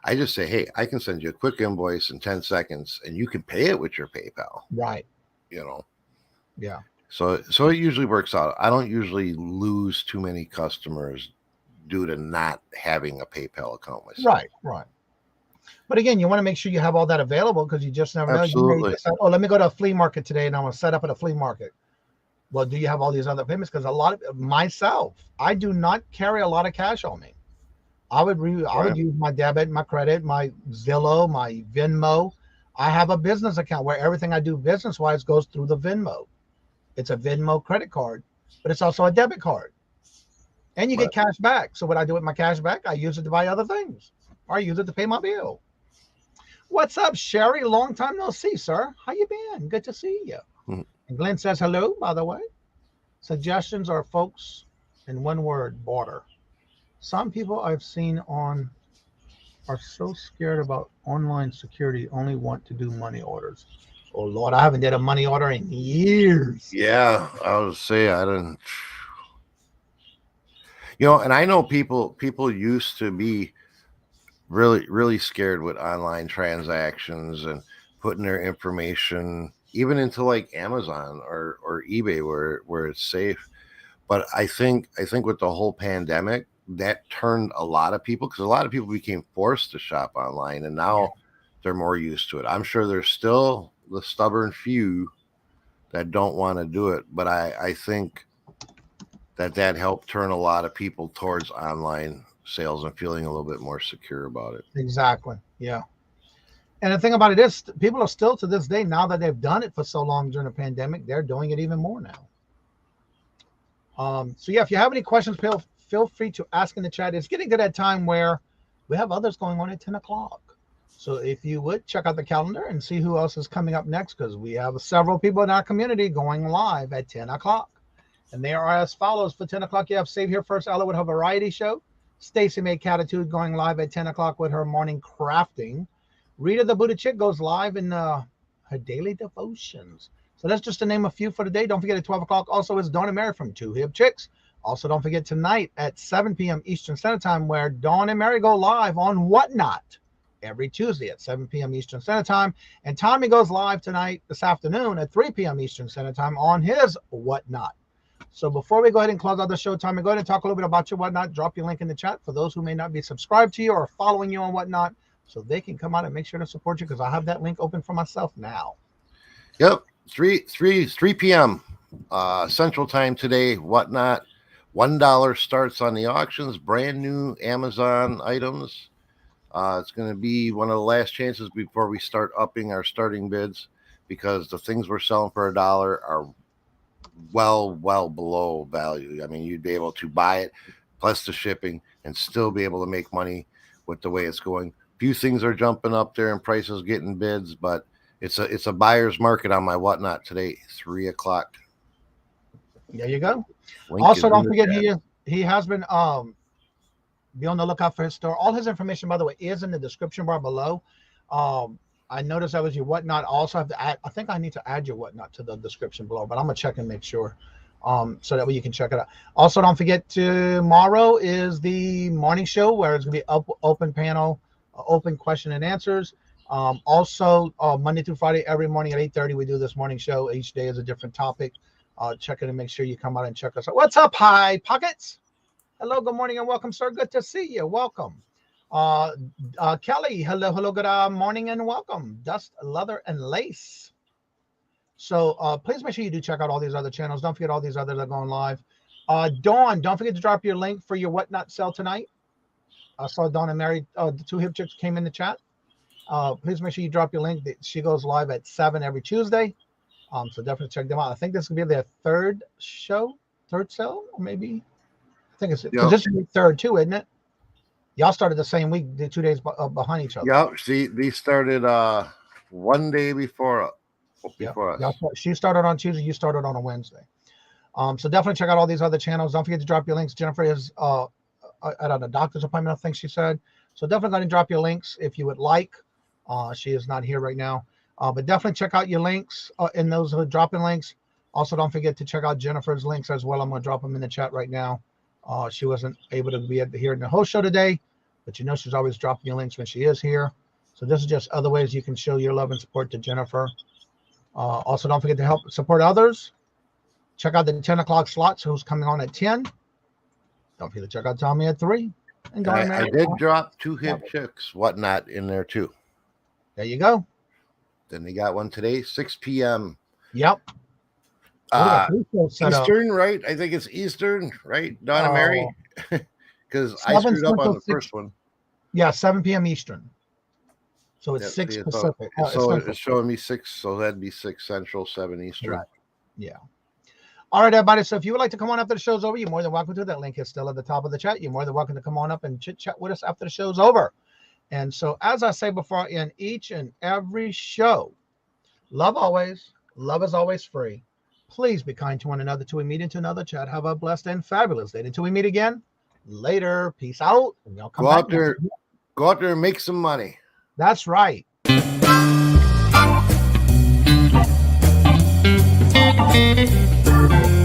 I just say, hey, I can send you a quick invoice in 10 seconds and you can pay it with your PayPal. Right. Yeah. So it usually works out. I don't usually lose too many customers due to not having a PayPal account myself. Right. But again, you want to make sure you have all that available because you just never know. You may Absolutely. decide, oh, let me go to a flea market today and I'm going to set up at a flea market. Well, do you have all these other payments? Because a lot of myself, I do not carry a lot of cash on me. I would use my debit, my credit, my Zillow, my Venmo. I have a business account where everything I do business wise goes through the Venmo. It's a Venmo credit card, but it's also a debit card. And you get cash back. So what I do with my cash back, I use it to buy other things, or I use it to pay my bill. What's up, Sherry? Long time no see, sir. How you been? Good to see you. And Glenn says hello, by the way. Suggestions are, folks, in one word, border. Some people I've seen on are so scared about online security, only want to do money orders. Oh, Lord, I haven't did a money order in years. Yeah, I would say I didn't. You know, and I know people used to be really scared with online transactions and putting their information even into like Amazon or eBay where it's safe. But I think with the whole pandemic, that turned a lot of people, because a lot of people became forced to shop online, and now they're more used to it. I'm sure there's still the stubborn few that don't want to do it, but I think that helped turn a lot of people towards online sales and feeling a little bit more secure about it. Exactly. Yeah. And the thing about it is, people are still to this day, now that they've done it for so long during the pandemic, they're doing it even more now. So yeah, if you have any questions, feel free to ask in the chat. It's getting to that time where we have others going on at 10 o'clock. So if you would check out the calendar and see who else is coming up next, because we have several people in our community going live at 10 o'clock. And they are as follows. For 10 o'clock, you have Save Here First Ella with her variety show. Stacy May Catitude going live at 10 o'clock with her morning crafting. Rita the Buddha Chick goes live in her daily devotions. So that's just to name a few for today. Don't forget at 12 o'clock also is Dawn and Mary from Two Hip Chicks. Also, don't forget tonight at 7 p.m. Eastern Standard Time, where Dawn and Mary go live on Whatnot every Tuesday at 7 p.m. Eastern Standard Time. And Tommy goes live tonight, this afternoon at 3 p.m. Eastern Standard Time on his Whatnot. So before we go ahead and close out the show, Tommy, go ahead and talk a little bit about your Whatnot. Drop your link in the chat for those who may not be subscribed to you or following you on Whatnot, so they can come out and make sure to support you, because I have that link open for myself now. Yep. 3 p.m. Central Time today. Whatnot. $1 starts on the auctions. Brand new Amazon items. It's going to be one of the last chances before we start upping our starting bids, because the things we're selling for $1 are well below value. I mean, you'd be able to buy it plus the shipping and still be able to make money with the way it's going. Few things are jumping up there and prices getting bids, but it's a buyer's market on my Whatnot today, 3 o'clock. There you go. Link Also, don't forget chat. he has been be on the lookout for his store. All his information, by the way, is in the description bar below. I noticed that was your Whatnot. I also have to add, I think I need to add your Whatnot to the description below, but I'm gonna check and make sure, so that way you can check it out. Also, don't forget, tomorrow is the morning show where it's gonna be open panel, open question and answers. Also, Monday through Friday, every morning at 8:30, we do this morning show. Each day is a different topic. Check it and make sure you come out and check us out. What's up, High Pockets? Hello, good morning and welcome, sir. Good to see you. Welcome. Kelly, hello, good morning and welcome. Dust, Leather, and Lace. So please make sure you do check out all these other channels. Don't forget all these others are going live. Dawn, don't forget to drop your link for your Whatnot sale tonight. I saw Dawn and Mary, the Two Hip Chicks came in the chat. Please make sure you drop your link. She goes live at 7 every Tuesday. So definitely check them out. I think this will be their third sale, or maybe. I think it's because this is the third too, isn't it? Y'all started the same week, the 2 days behind each other. Yep. See, they started one day before us. She started on Tuesday. You started on a Wednesday. So definitely check out all these other channels. Don't forget to drop your links. Jennifer is at a doctor's appointment, I think she said. So definitely going to drop your links if you would like. She is not here right now. But definitely check out your links in those who are dropping links. Also, don't forget to check out Jennifer's links as well. I'm going to drop them in the chat right now. She wasn't able to be here in the host show today, but you know she's always dropping your links when she is here. So this is just other ways you can show your love and support to Jennifer. Also, don't forget to help support others. Check out the 10 o'clock slots, who's coming on at 10. Don't forget to check out Tommy at 3. And I did drop 2 hip chicks, whatnot in there too. There you go. Then they got one today, 6 p.m. Yep. Eastern, right? I think it's Eastern, right? Donna Mary? Because I screwed up on the first one. Yeah, 7 p.m. Eastern. So it's 6 Pacific. So it's showing me 6, so that'd be 6 Central, 7 Eastern. Right. Yeah. All right, everybody. So if you would like to come on after the show's over, you're more than welcome to. That link is still at the top of the chat. You're more than welcome to come on up and chit chat with us after the show's over. And so, as I say before, in each and every show, love always, love is always free. Please be kind to one another till we meet into another chat. Have a blessed and fabulous day. Until we meet again, later. Peace out. And y'all come back. Go out there and make some money. That's right. Thank you.